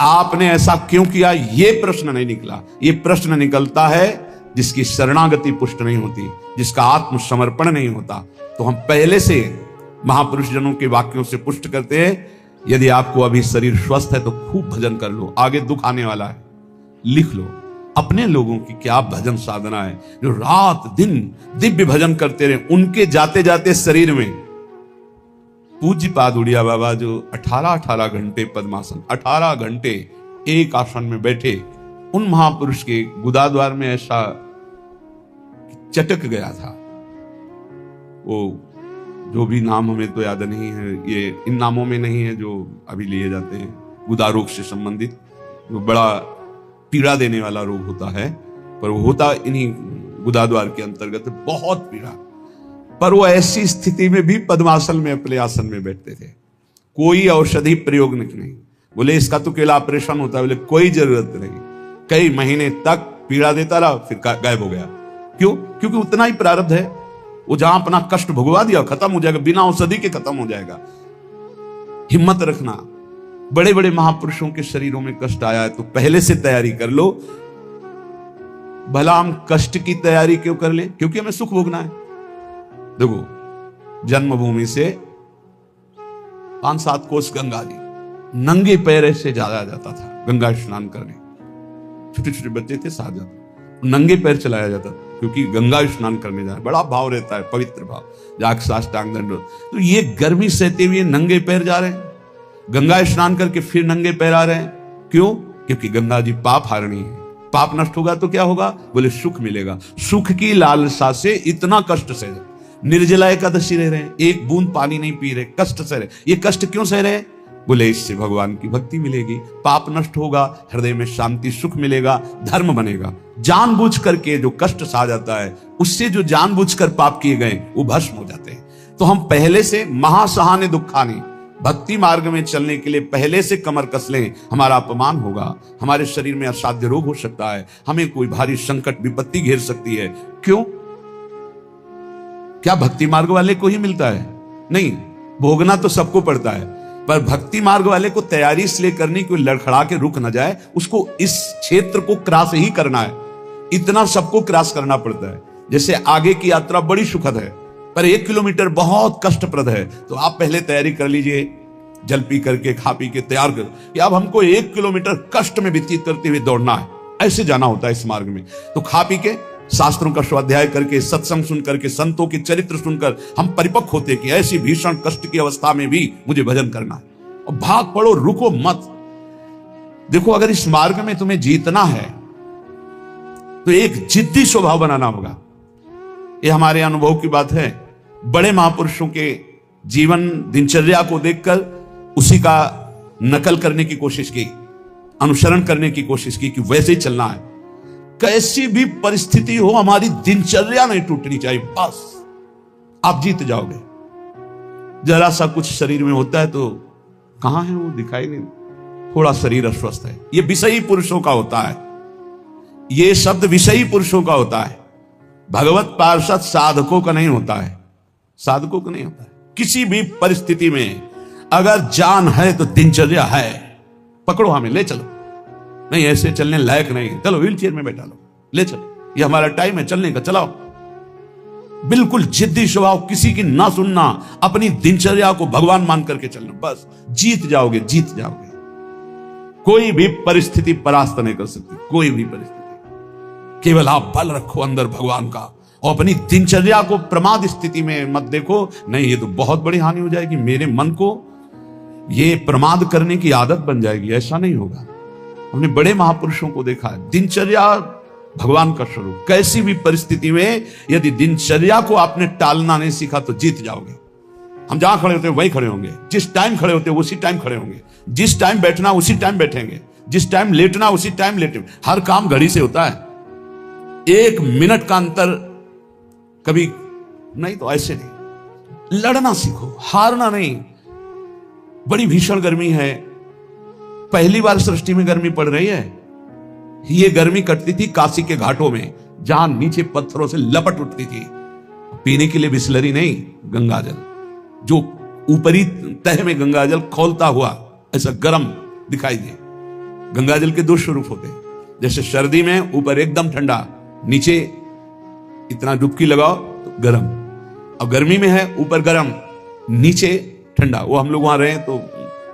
आपने ऐसा क्यों किया, ये प्रश्न नहीं निकला। ये प्रश्न निकलता है जिसकी शरणागति पुष्ट नहीं होती, जिसका आत्मसमर्पण नहीं होता। तो हम पहले से महापुरुष जनों के वाक्यों से पुष्ट करते हैं। यदि आपको अभी शरीर स्वस्थ है तो खूब भजन कर लो, आगे दुख आने वाला है। लिख लो अपने लोगों की क्या भजन साधना है, जो रात दिन दिव्य भजन करते रहे। उनके जाते जाते शरीर में पूज्य पाद उड़िया बाबा जो 18 घंटे पद्मासन, 18 घंटे एक आसन में बैठे, उन महापुरुष के गुदाद्वार में ऐसा चटक गया था। वो जो भी नाम हमें तो याद नहीं है, ये इन नामों में नहीं है जो अभी लिए जाते हैं, गुदा रोग से संबंधित, जो बड़ा पीड़ा देने वाला रोग होता है, पर वो होता इन्हीं गुदाद्वार के अंतर्गत, बहुत पीड़ा। पर वो ऐसी स्थिति में भी पद्मासन में अपने आसन में बैठते थे, कोई औषधि प्रयोग नहीं। बोले इसका तो केवल ऑपरेशन होता है, बोले कोई जरूरत नहीं। कई महीने तक पीड़ा देता रहा, फिर गायब हो गया। क्यों? क्योंकि उतना ही प्रारब्ध है। वो जहां अपना कष्ट भुगवा दिया खत्म हो जाएगा, बिना औषधि के खत्म हो जाएगा। हिम्मत रखना। बड़े बड़े महापुरुषों के शरीरों में कष्ट आया है तो पहले से तैयारी कर लो। भला हम कष्ट की तैयारी क्यों कर ले? क्योंकि हमें सुख भोगना है। देखो, जन्मभूमि से 5-7 कोस गंगा जी, नंगे पैर ऐसे जाया जाता था गंगा स्नान करने। छोटे छोटे बच्चे थे, साथ जाते, नंगे पैर चलाया जाता क्योंकि गंगा स्नान करने जाए, बड़ा भाव रहता है, पवित्र भाव, जाके साष्टांग दंडवत। तो ये गर्मी सहते हुए नंगे पैर जा रहे हैं, गंगा स्नान करके फिर नंगे पैर आ रहे हैं। क्यों? क्योंकि गंगा जी पाप हारणी है। पाप नष्ट होगा तो क्या होगा? बोले सुख मिलेगा। सुख की लालसा से इतना कष्ट सह रहे, निर्जला एकादशी रह रहे हैं, एक बूंद पानी नहीं पी रहे, कष्ट सह रहे। ये कष्ट क्यों सह रहे? बोले इससे भगवान की भक्ति मिलेगी, पाप नष्ट होगा, हृदय में शांति सुख मिलेगा, धर्म बनेगा। जानबूझ करके जो कष्ट सहा जाता है, उससे जो जानबूझकर पाप किए गए वो भस्म हो जाते हैं। तो हम पहले से महासहाने दुखानी, भक्ति मार्ग में चलने के लिए पहले से कमर कस लें। हमारा अपमान होगा, हमारे शरीर में असाध्य रोग हो सकता है, हमें कोई भारी संकट विपत्ति घेर सकती है। क्यों? क्या भक्ति मार्ग वाले को ही मिलता है? नहीं, भोगना तो सबको पड़ता है, पर भक्ति मार्ग वाले को तैयारी इसलिए करनी कि लड़खड़ा के रुक न जाए, उसको इस क्षेत्र को क्रॉस ही करना है। इतना सबको क्रॉस करना पड़ता है। जैसे आगे की यात्रा बड़ी सुखद है, पर 1 किलोमीटर बहुत कष्टप्रद है, तो आप पहले तैयारी कर लीजिए, जल पी करके, खा पी के तैयार कर कि अब हमको 1 किलोमीटर कष्ट में व्यतीत करते हुए दौड़ना है। ऐसे जाना होता है इस मार्ग में। तो खा पी के, शास्त्रों का स्वाध्याय करके, सत्संग सुन करके, संतों के चरित्र सुनकर हम परिपक्व होते कि ऐसी भीषण कष्ट की अवस्था में भी मुझे भजन करना है। और भाग पड़ो, रुको मत। देखो, अगर इस मार्ग में तुम्हें जीतना है तो एक जिद्दी स्वभाव बनाना होगा। ये हमारे अनुभव की बात है। बड़े महापुरुषों के जीवन दिनचर्या को देखकर उसी का नकल करने की कोशिश की, अनुसरण करने की कोशिश की कि वैसे ही चलना है। कैसी भी परिस्थिति हो, हमारी दिनचर्या नहीं टूटनी चाहिए, बस आप जीत जाओगे। जरा सा कुछ शरीर में होता है तो कहां है वो, दिखाई नहीं, थोड़ा शरीर अस्वस्थ है, ये विषयी पुरुषों का होता है। ये शब्द विषयी पुरुषों का होता है, भगवत पार्षद साधकों का नहीं होता है। साधकों को नहीं होता है। किसी भी परिस्थिति में अगर जान है तो दिनचर्या है, पकड़ो, हमें ले चलो। नहीं, ऐसे चलने लायक नहीं, चलो व्हील चेयर में बैठा लो, ले चलो, ये हमारा टाइम है चलने का, चलाओ। बिल्कुल जिद्दी स्वभाव, किसी की ना सुनना, अपनी दिनचर्या को भगवान मान करके चलना, बस जीत जाओगे, जीत जाओगे। कोई भी परिस्थिति परास्त नहीं कर सकती, कोई भी परिस्थिति। केवल आप बल रखो अंदर भगवान का, और अपनी दिनचर्या को प्रमाद स्थिति में मत देखो। नहीं, ये तो बहुत बड़ी हानि हो जाएगी, मेरे मन को ये प्रमाद करने की आदत बन जाएगी। ऐसा नहीं होगा। हमने बड़े महापुरुषों को देखा है, दिनचर्या भगवान का स्वरूप। कैसी भी परिस्थिति में यदि दिनचर्या को आपने टालना नहीं सीखा तो जीत जाओगे। हम जहां खड़े होते हैं वहीं खड़े होंगे, जिस टाइम खड़े होते हैं उसी टाइम खड़े होंगे, जिस टाइम बैठना उसी टाइम बैठेंगे, जिस टाइम लेटना उसी टाइम लेटेंगे। हर काम घड़ी से होता है, 1 मिनट का अंतर कभी नहीं। तो ऐसे नहीं, लड़ना सीखो, हारना नहीं। बड़ी भीषण गर्मी है, पहली बार सृष्टि में गर्मी पड़ रही है। ये गर्मी कटती थी काशी के घाटों में, जहां नीचे पत्थरों से लपट उठती थी। पीने के लिए बिस्लरी नहीं, गंगाजल, जो ऊपरी तह में गंगाजल खोलता हुआ ऐसा गर्म दिखाई दे। गंगाजल के 2 स्वरूप होते हैं, जैसे सर्दी में ऊपर एकदम ठंडा, नीचे इतना डुबकी लगाओ तो गर्म। अब गर्मी में है ऊपर गर्म, नीचे ठंडा। वो हम लोग वहां रहे तो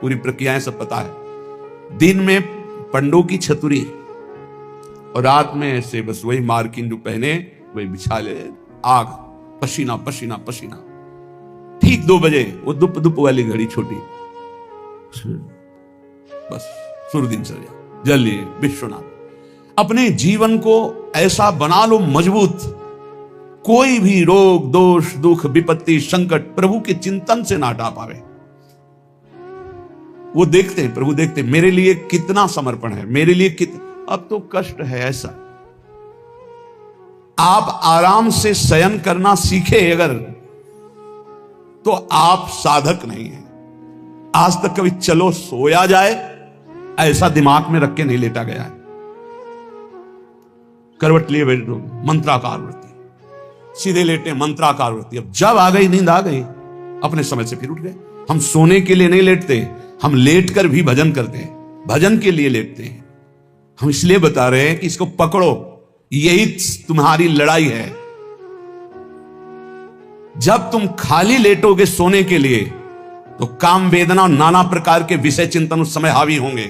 पूरी प्रक्रियाएं सब पता है। दिन में पंडों की छतुरी और रात में ऐसे बस वही मार्किन जो पहने वही बिछा ले, आग, पसीना पसीना पसीना। ठीक 2 बजे वो दुप दुप वाली घड़ी छोटी, बस सूर्य दिनचर्या जल लिए विश्वनाथ। अपने जीवन को ऐसा बना लो मजबूत, कोई भी रोग दोष दुख विपत्ति संकट प्रभु के चिंतन से ना हटा पावे। वो देखते हैं, प्रभु देखते हैं मेरे लिए कितना समर्पण है, मेरे लिए कितना। अब तो कष्ट है ऐसा। आप आराम से शयन करना सीखे अगर, तो आप साधक नहीं है। आज तक कभी चलो सोया जाए ऐसा दिमाग में रख के नहीं लेटा गया है। करवट लिए बैठो, मंत्राकार वृत्ति, सीधे लेटे मंत्राकार वृत्ति। अब जब आ गई नींद, आ गई, अपने समय से फिर उठ गए। हम सोने के लिए नहीं लेटते, हम लेट कर भी भजन करते हैं, भजन के लिए लेटते हैं। हम इसलिए बता रहे हैं कि इसको पकड़ो, यही तुम्हारी लड़ाई है। जब तुम खाली लेटोगे सोने के लिए तो काम वेदना और नाना प्रकार के विषय चिंतन उस समय हावी होंगे।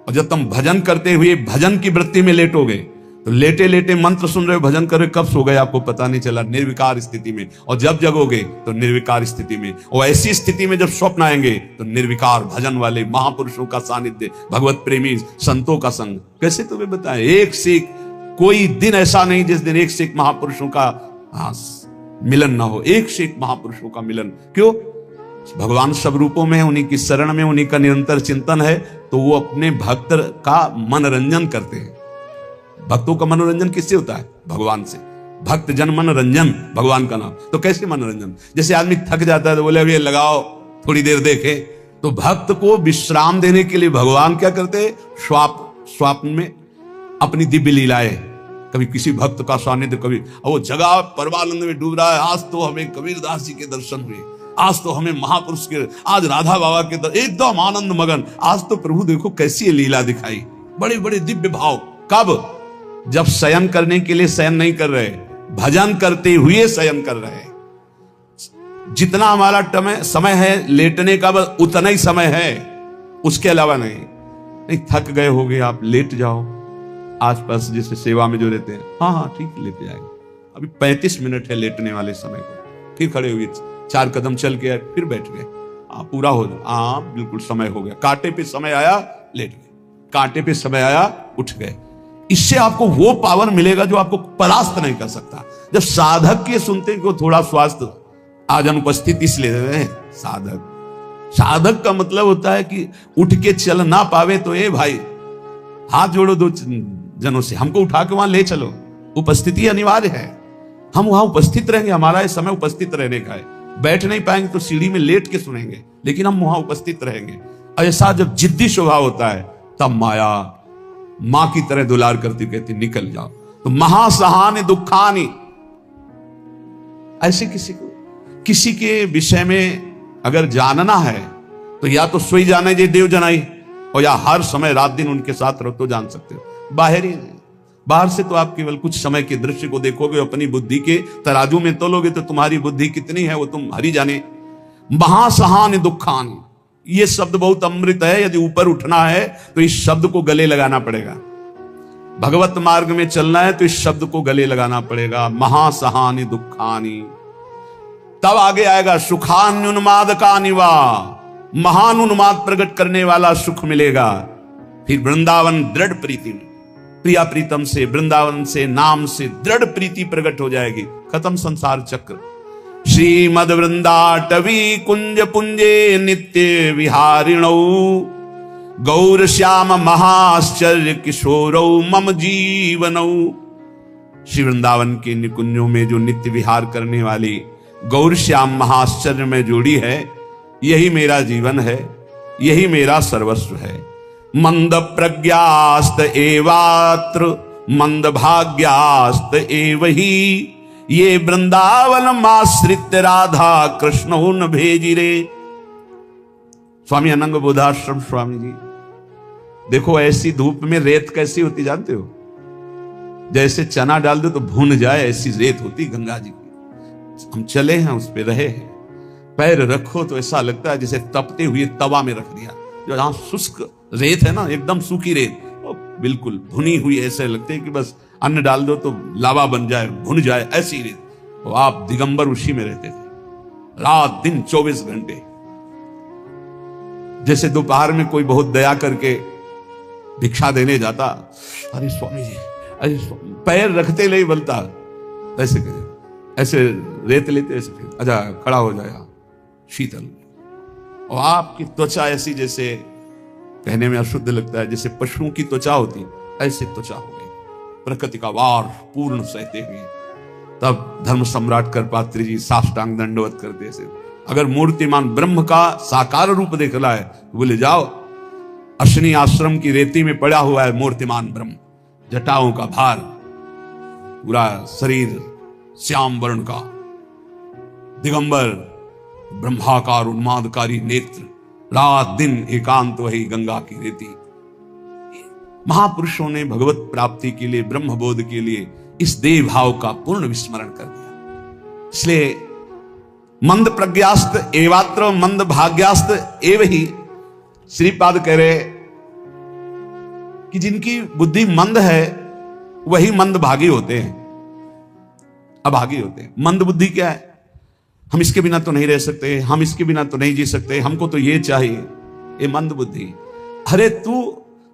और जब तुम भजन करते हुए भजन की वृत्ति में लेटोगे, तो लेटे लेटे मंत्र सुन रहे हो, भजन कर रहे हो, कब सो गए आपको पता नहीं चला, निर्विकार स्थिति में। और जब जगोगे तो निर्विकार स्थिति में। और ऐसी स्थिति में जब स्वप्न आएंगे तो निर्विकार भजन वाले महापुरुषों का सानिध्य, भगवत प्रेमी संतों का संग। कैसे तुम्हें बताएं, एक से एक कोई दिन ऐसा नहीं जिस दिन एक से एक महापुरुषों का मिलन ना हो, एक से एक महापुरुषों का मिलन। क्यों? भगवान सब रूपों में है, उन्हीं की शरण में, उन्हीं का निरंतर चिंतन है, तो वो अपने भक्त का मनोरंजन करते हैं। भक्तों का मनोरंजन किससे होता है? भगवान से। भक्त जन मनोरंजन भगवान का नाम। तो कैसे मनोरंजन? जैसे आदमी थक जाता है तो बोले अभी ये लगाओ थोड़ी देर देखे। तो भक्त को विश्राम देने के लिए भगवान क्या करते हैं? स्वप्न में अपनी दिव्य लीलाएं। कभी किसी भक्त का सानिध्य, कभी वो जगह परमानंद में डूब रहा है, आज तो हमें कबीरदास जी के दर्शन हुए, आज तो हमें महापुरुष के, आज राधा बाबा के एकदम आनंद मगन। आज तो प्रभु देखो कैसी लीला दिखाई, बड़े बड़े दिव्य भाव। कब? जब शयन करने के लिए शयन नहीं कर रहे, भजन करते हुए शयन कर रहे। जितना हमारा समय है लेटने का, बस उतना ही समय है, उसके अलावा नहीं। थक गए होगे आप, लेट जाओ। आसपास जैसे सेवा में जो रहते हैं, हाँ हाँ ठीक है लेट जाएंगे, अभी 35 मिनट है लेटने वाले समय को। फिर खड़े हुए 4 कदम चल के आए, फिर बैठ गए, पूरा हो जाए। हाँ बिल्कुल समय हो गया। कांटे पे समय आया, लेट गए, कांटे पे समय आया, उठ गए। इससे आपको वो पावर मिलेगा जो आपको परास्त नहीं कर सकता। जब साधक के सुनते हैं कि थोड़ा स्वास्थ्य आज अनुपस्थित इसलिए रहे, साधक का मतलब होता है कि उठ के चल ना पावे तो ए भाई हाथ जोड़ो 2 जनों से, हमको उठा के वहां ले चलो। उपस्थिति अनिवार्य है, हम वहां उपस्थित रहेंगे। हमारा ये समय उपस्थित रहने का है। बैठ नहीं पाएंगे तो सीढ़ी में लेट के सुनेंगे, लेकिन हम वहां उपस्थित रहेंगे। ऐसा जब जिद्दी स्वभाव होता है, तब माया मां की तरह दुलार करती कहती निकल जाओ। तो महासहानि दुखानि, ऐसे किसी के विषय में अगर जानना है तो या तो सोई जाने जे देव जनाई, और या हर समय रात दिन उनके साथ रहो तो जान सकते हो। बाहर से तो आप केवल कुछ समय के दृश्य को देखोगे, अपनी बुद्धि के तराजू में तोलोगे तो तुम्हारी बुद्धि कितनी है वो तुम हरि जाने। महासहानि दुखानि, ये शब्द बहुत अमृत है। यदि ऊपर उठना है तो इस शब्द को गले लगाना पड़ेगा। भगवत मार्ग में चलना है तो इस शब्द को गले लगाना पड़ेगा। महासहानि दुखानि। तब आगे आएगा सुखान्युन्माद का निवा, महान उन्माद प्रकट करने वाला सुख मिलेगा। फिर वृंदावन दृढ़ प्रीति में, प्रिया प्रीतम से, वृंदावन से, नाम से दृढ़ प्रीति प्रकट हो जाएगी। खत्म संसार चक्र। श्रीमद वृंदाटवी कुंज पुंजे नित्य विहारिणौ, गौर श्याम महाश्चर्य किशोरौ मम जीवनौ। श्री वृंदावन के निकुंजों में जो नित्य विहार करने वाली गौर श्याम महाश्चर्य में जोड़ी है, यही मेरा जीवन है, यही मेरा सर्वस्व है। मंद प्रज्ञास्त एवात्र मंद भाग्यास्त एवही, ये वृंदावन माश्रित राधा कृष्ण न भेजिरे। स्वामी अनंग बोधाश्रम स्वामी जी, देखो ऐसी धूप में रेत कैसी होती जानते हो? जैसे चना डाल दो तो भून जाए, ऐसी रेत होती गंगा जी की। हम चले हैं, उस पे रहे हैं, पैर रखो तो ऐसा लगता है जैसे तपते हुए तवा में रख दिया। जो जहां शुष्क रेत है ना, एकदम सूखी रेत, बिल्कुल भुनी हुई, ऐसे लगते है कि बस अन्न डाल दो तो लावा बन जाए, भुन जाए, ऐसी रेत। तो आप दिगंबर उसी में रहते थे रात दिन 24 घंटे। जैसे दोपहर में कोई बहुत दया करके भिक्षा देने जाता, अरे स्वामी जी, अरे पैर रखते नहीं बनता, ऐसे ऐसे रेत लेते, ऐसे फिर अच्छा खड़ा हो जाए शीतल। और आपकी त्वचा ऐसी जैसे कहने में अशुद्ध लगता है, जैसे पशुओं की त्वचा होती, ऐसी त्वचा हो गई। प्रकृति का वार पूर्ण सहते हुए तब धर्म सम्राट करपात्री जी साष्टांग दंडवत करते थे। अगर मूर्तिमान ब्रह्म का साकार रूप देखना है तो बोले जाओ, अश्विनी आश्रम की रेती में पड़ा हुआ है मूर्तिमान ब्रह्म, जटाओं का भार, पूरा शरीर श्याम वर्ण का, दिगंबर, ब्रह्माकार उन्मादकारी नेत्र, रात दिन एकांत वही गंगा की रेती। महापुरुषों ने भगवत प्राप्ति के लिए, ब्रह्म बोध के लिए इस देह भाव का पूर्ण विस्मरण कर दिया। इसलिए मंद प्रज्ञास्त एवात्र मंद भाग्यास्त एव ही। श्रीपाद कह रहे कि जिनकी बुद्धि मंद है वही मंद भागी होते हैं, अभागी होते हैं। मंद बुद्धि क्या है? हम इसके बिना तो नहीं रह सकते, हम इसके बिना तो नहीं जी सकते, हमको तो ये चाहिए, ये मंद बुद्धि। अरे तू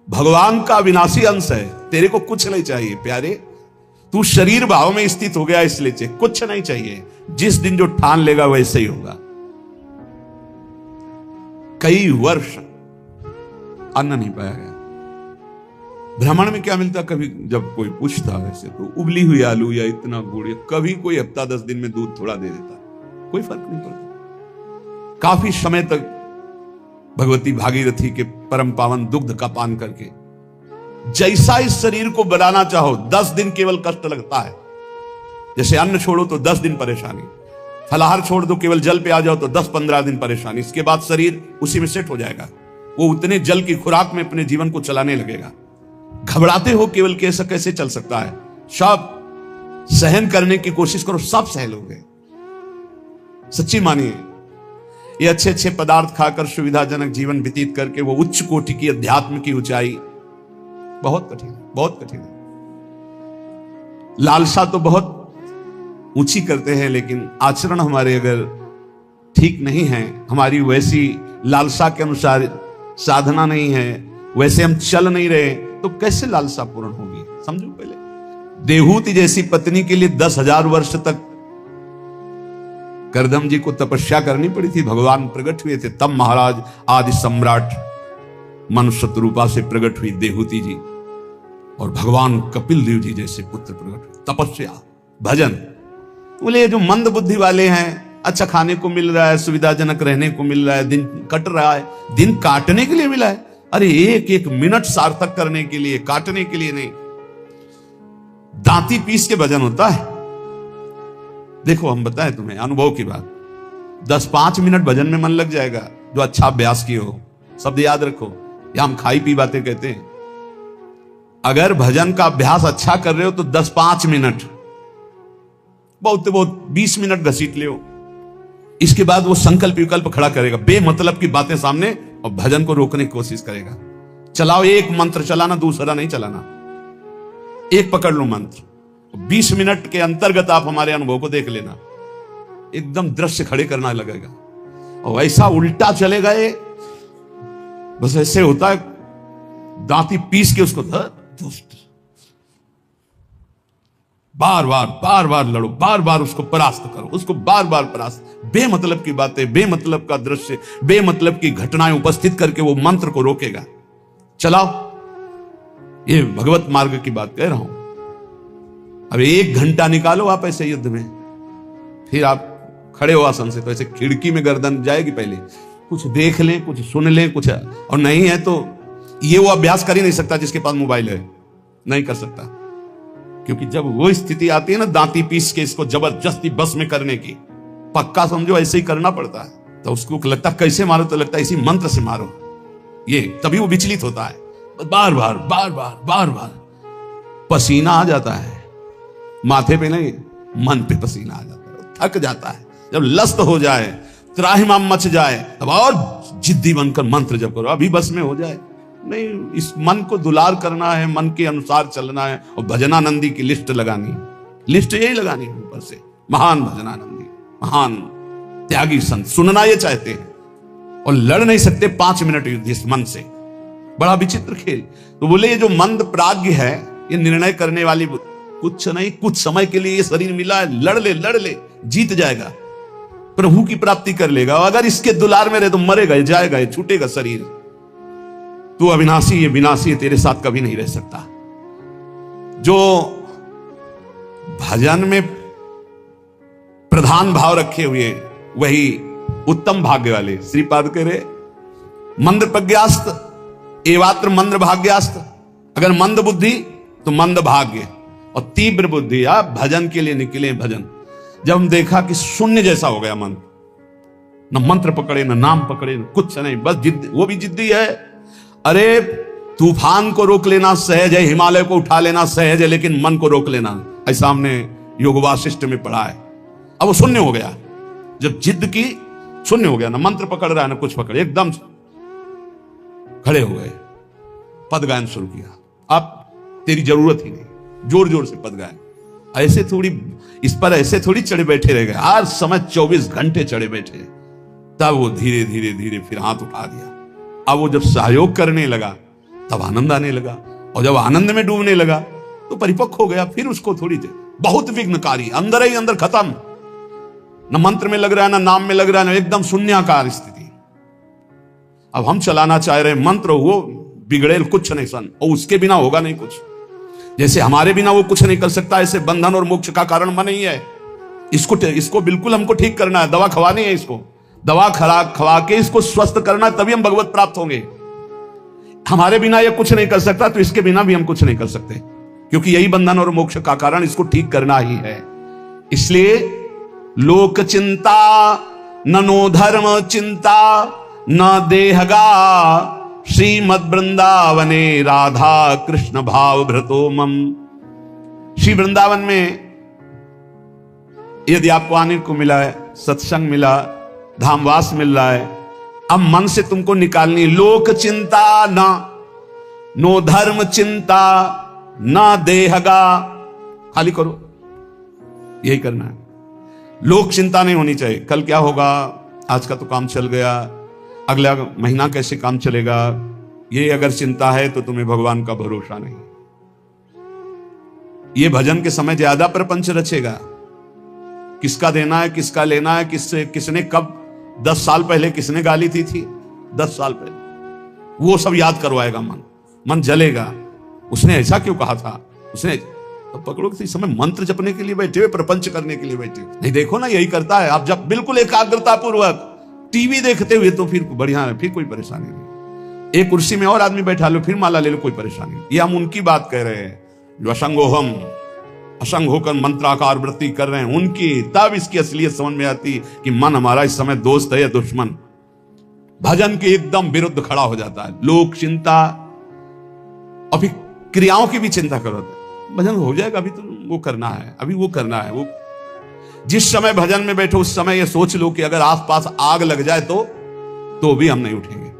भगवान का अविनाशी अंश है, तेरे को कुछ नहीं चाहिए प्यारे। तू शरीर भाव में स्थित हो गया इसलिए चाहिए, कुछ नहीं चाहिए। जिस दिन जो ठान लेगा वैसे ही होगा। कई वर्ष अन्न नहीं पाया गया। ब्राह्मण में क्या मिलता? कभी जब कोई पूछता वैसे तो उबली हुई आलू या इतना गुड़, या कभी कोई हफ्ता 10 दिन में दूध थोड़ा दे देता, कोई फर्क नहीं पड़ता। काफी समय तक भगवती भागीरथी के परम पावन दुग्ध का पान करके जैसा इस शरीर को बनाना चाहो 10 दिन केवल कष्ट लगता है। जैसे अन्न छोड़ो तो 10 दिन परेशानी, फलाहार छोड़ दो, केवल जल पे आ जाओ तो 10-15 दिन परेशानी, इसके बाद शरीर उसी में सेट हो जाएगा। वो उतने जल की खुराक में अपने जीवन को चलाने लगेगा। घबराते हो केवल कैसे कैसे चल सकता है, सब सहन करने की कोशिश करो, सब सह लोगे। सच्ची मानिए, ये अच्छे अच्छे पदार्थ खाकर सुविधाजनक जीवन व्यतीत करके वो उच्च कोटि की अध्यात्म की ऊंचाई बहुत कठिन है, बहुत कठिन है। लालसा तो बहुत ऊंची करते हैं, लेकिन आचरण हमारे अगर ठीक नहीं है, हमारी वैसी लालसा के अनुसार साधना नहीं है, वैसे हम चल नहीं रहे, तो कैसे लालसा पूर्ण होगी? समझो पहले। देहूति जैसी पत्नी के लिए 10,000 वर्ष तक करदम जी को तपस्या करनी पड़ी थी। भगवान प्रकट हुए थे तब महाराज आदि सम्राट मनुष्य रूपा से प्रकट हुई देहूति जी, और भगवान कपिल देव जी जैसे पुत्र प्रकट हुए। तपस्या, भजन। बोले जो मंद बुद्धि वाले हैं, अच्छा खाने को मिल रहा है, सुविधाजनक रहने को मिल रहा है, दिन कट रहा है, दिन काटने के लिए मिला है। अरे एक एक मिनट सार्थक करने के लिए, काटने के लिए नहीं। दांती पीस के भजन होता है। देखो हम बताएं तुम्हें अनुभव की बात, 10-5 मिनट भजन में मन लग जाएगा जो अच्छा अभ्यास किए हो। शब्द याद रखो, या हम खाई पी बातें कहते हैं। अगर भजन का अभ्यास अच्छा कर रहे हो तो 10-5 मिनट, बहुत बहुत 20 मिनट घसीट ले। इसके बाद वो संकल्प विकल्प खड़ा करेगा, बेमतलब की बातें सामने, और भजन को रोकने की कोशिश करेगा। चलाओ, एक मंत्र चलाना, दूसरा नहीं चलाना, एक पकड़ लो मंत्र। 20 मिनट के अंतर्गत आप हमारे अनुभव को देख लेना, एकदम दृश्य खड़े करना लगेगा। और ऐसा उल्टा चलेगा ये, बस ऐसे होता है, दांती पीस के उसको बार बार लड़ो, बार बार उसको परास्त करो, उसको बार बार परास्त। बेमतलब की बातें, बेमतलब का दृश्य, बेमतलब की घटनाएं उपस्थित करके वो मंत्र को रोकेगा। चलाओ, ये भगवत मार्ग की बात कह रहा हूं। अब 1 घंटा निकालो आप ऐसे युद्ध में, फिर आप खड़े हो आसन से तो ऐसे खिड़की में गर्दन जाएगी। पहले कुछ देख लें, कुछ सुन लें, कुछ, और नहीं है तो ये वो अभ्यास कर ही नहीं सकता जिसके पास मोबाइल है, नहीं कर सकता। क्योंकि जब वो स्थिति आती है ना दांती पीस के इसको जबरदस्ती बस में करने की, पक्का समझो ऐसे ही करना पड़ता है। तो उसको लगता कैसे मारो, तो लगता है इसी मंत्र से मारो, ये तभी वो विचलित होता है। बार बार बार बार बार बार पसीना आ जाता है, माथे पे नहीं मन पे पसीना आ जाता है, थक जाता है। जब लस्त हो जाए, त्राहिमाम मच जाए, तब और जिद्दी बनकर मंत्र जप करो, अभी बस में हो जाए। नहीं, इस मन को दुलार करना है, मन के अनुसार चलना है, और भजनानंदी की लिस्ट लगानी है। लिस्ट यही लगानी है ऊपर से, महान भजनानंदी, महान त्यागी संत, सुनना ये चाहते हैं और लड़ नहीं सकते 5 मिनट युद्ध इस मन से। बड़ा विचित्र खेल। तो बोले ये जो मंद प्राज्ञ है, ये निर्णय करने वाली कुछ नहीं, कुछ समय के लिए ये शरीर मिला है, लड़ ले, जीत जाएगा, प्रभु की प्राप्ति कर लेगा। अगर इसके दुलार में रहे तो मरेगा, जाएगा, छूटेगा शरीर। तू अविनाशी है, विनाशी है, तेरे साथ कभी नहीं रह सकता। जो भजन में प्रधान भाव रखे हुए वही उत्तम भाग्य वाले। श्रीपाद कह रहे मंद प्रज्ञास्त एवात्र मंद भाग्यास्त। अगर मंद बुद्धि तो मंद भाग्य, और तीव्र बुद्धि आप भजन के लिए निकले। भजन जब हम देखा कि शून्य जैसा हो गया मन, न मंत्र पकड़े, न नाम पकड़े, न कुछ नहीं, बस जिद, वो भी जिद्दी है। अरे तूफान को रोक लेना सहज है, हिमालय को उठा लेना सहज है, लेकिन मन को रोक लेना, ऐसा हमने योग वासिष्ठ में पढ़ा है। अब वो शून्य हो गया, जब जिद की, शून्य हो गया, ना मंत्र पकड़ रहा है ना कुछ पकड़, एकदम खड़े हो गए, पद गायन शुरू किया। अब तेरी जरूरत ही नहीं, जोर जोर से पद गायन। ऐसे थोड़ी इस पर ऐसे थोड़ी चढ़े बैठे रह गए, हर समय 24 घंटे चढ़े बैठे। तब वो धीरे धीरे धीरे फिर हाथ उठा दिया। अब वो जब सहयोग करने लगा तब आनंद आने लगा, और जब आनंद में डूबने लगा तो परिपक्व हो गया। फिर उसको थोड़ी देर बहुत विघ्नकारी, अंदर ही अंदर खत्म, न मंत्र में लग रहा है ना नाम में लग रहा है, ना एकदम शून्याकार स्थिति। अब हम चलाना चाह रहे मंत्र, वो बिगड़े कुछ नहीं सन, और उसके बिना होगा नहीं कुछ। जैसे हमारे बिना वो कुछ नहीं कर सकता, ऐसे बंधन और मोक्ष का कारण मन ही है। इसको बिल्कुल हमको ठीक करना है, दवा खवानी है, इसको दवा खवा के इसको स्वस्थ करना, तभी हम भगवत प्राप्त होंगे। हमारे बिना ये कुछ नहीं कर सकता, तो इसके बिना भी हम कुछ नहीं कर सकते, क्योंकि यही बंधन और मोक्ष का कारण, इसको ठीक करना ही है। इसलिए लोक चिंता ननो धर्म चिंता न देहगा, श्रीमद वृंदावने राधा कृष्ण भाव भ्रतो मम। श्री वृंदावन में यदि आपको आने को मिला है, सत्संग मिला, धामवास मिल रहा है, अब मन से तुमको निकालनी लोक चिंता ना, नो धर्म चिंता ना देहगा, खाली करो, यही करना है। लोक चिंता नहीं होनी चाहिए, कल क्या होगा, आज का तो काम चल गया, अगला महीना कैसे काम चलेगा, ये अगर चिंता है तो तुम्हें भगवान का भरोसा नहीं। ये भजन के समय ज्यादा प्रपंच रचेगा, किसका देना है, किसका लेना है, किसने कब 10 साल पहले किसने गाली थी 10 साल पहले, वो सब याद करवाएगा। मन जलेगा, उसने ऐसा क्यों कहा था, उसने तो पकड़ो कि इस समय मंत्र जपने के लिए बैठे हुए, प्रपंच करने के लिए बैठे हुए। नहीं देखो ना, यही करता है। आप जब बिल्कुल एकाग्रता पूर्वक टीवी देखते हुए तो फिर बढ़िया है, फिर कोई परेशानी नहीं। एक कुर्सी में और आदमी बैठा लो, फिर माला ले लो, कोई परेशानी नहीं। ये हम उनकी बात कह रहे हैं जो असंग होकर मंत्राकार वृत्ति कर रहे हैं, उनकी। तब इसकी असलियत समझ में आती कि मन हमारा इस समय दोस्त है या दुश्मन। भजन के एकदम विरुद्ध खड़ा हो जाता है, लोक चिंता, और फिर क्रियाओं की भी चिंता करो। भजन हो जाएगा, अभी तो वो करना है, अभी वो करना है। वो जिस समय भजन में बैठो उस समय ये सोच लो कि अगर आसपास आग लग जाए तो भी हम नहीं उठेंगे।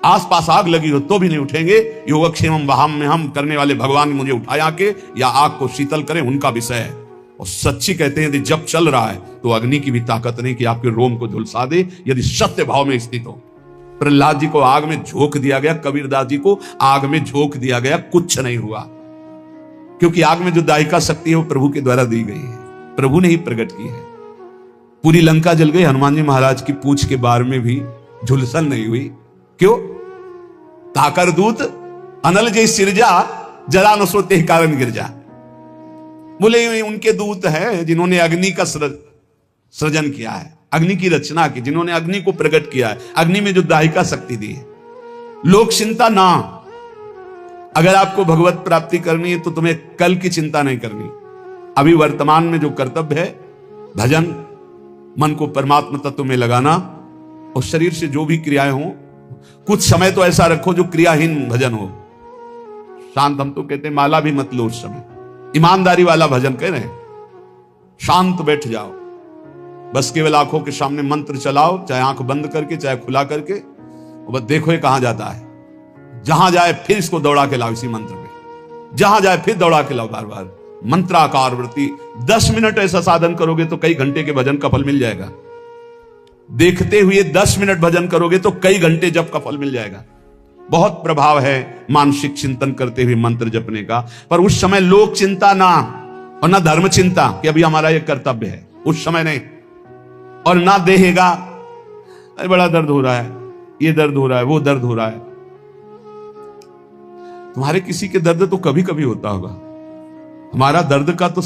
आसपास आग लगी हो तो भी नहीं उठेंगे। योगक्षेमम वहाम में हम करने वाले भगवान मुझे उठाया के या आग को शीतल करें, उनका विषय है। और सच्ची कहते हैं यदि जब चल रहा है तो अग्नि की भी ताकत नहीं कि आपके रोम को झुलसा दे, यदि सत्य भाव में स्थित हो। प्रहलाद जी को आग में झोंक दिया गया, कबीरदास जी को आग में झोंक दिया गया, कुछ नहीं हुआ, क्योंकि आग में जो दायिका शक्ति है वो प्रभु के द्वारा दी गई है, प्रभु ने ही प्रकट की है। पूरी लंका जल गई, हनुमान जी महाराज की पूंछ के बार में भी झुलसन नहीं हुई। क्यों? ताकर दूत अनल जय सिरजा, जरा न सोते कारण गिरजा। बोले उनके दूत हैं जिन्होंने अग्नि का सृजन किया है, अग्नि की रचना की, जिन्होंने अग्नि को प्रकट किया है, अग्नि में जो दायिका शक्ति दी है। लोक चिंता ना, अगर आपको भगवत प्राप्ति करनी है तो तुम्हें कल की चिंता नहीं करनी। अभी वर्तमान में जो कर्तव्य है, भजन, मन को परमात्मा तत्व में लगाना, और शरीर से जो भी क्रियाएं हो, कुछ समय तो ऐसा रखो जो क्रियाहीन भजन हो। शांत, हम तो कहते हैं माला भी मत लो उस समय, ईमानदारी वाला भजन कह रहे हैं। शांत बैठ जाओ, बस केवल आंखों के सामने मंत्र चलाओ, चाहे आंख बंद करके चाहे खुला करके, और बस देखो ये कहां जाता है। जहां जाए फिर इसको दौड़ा के लाओ, इसी मंत्र पे जहां जाए फिर दौड़ा के लाओ, बार बार मंत्राकार वृत्ति। 10 मिनट ऐसा साधन करोगे तो कई घंटे के भजन का फल मिल जाएगा। देखते हुए 10 मिनट भजन करोगे तो कई घंटे जप का फल मिल जाएगा। बहुत प्रभाव है मानसिक चिंतन करते हुए मंत्र जपने का। पर उस समय लोक चिंता ना, और ना धर्म चिंता कि अभी हमारा यह कर्तव्य है, उस समय नहीं। और ना देहेगा, बड़ा दर्द हो रहा है, ये दर्द हो रहा है, वो दर्द हो रहा है। तुम्हारे किसी के दर्द तो कभी कभी होता होगा, हमारा दर्द का तो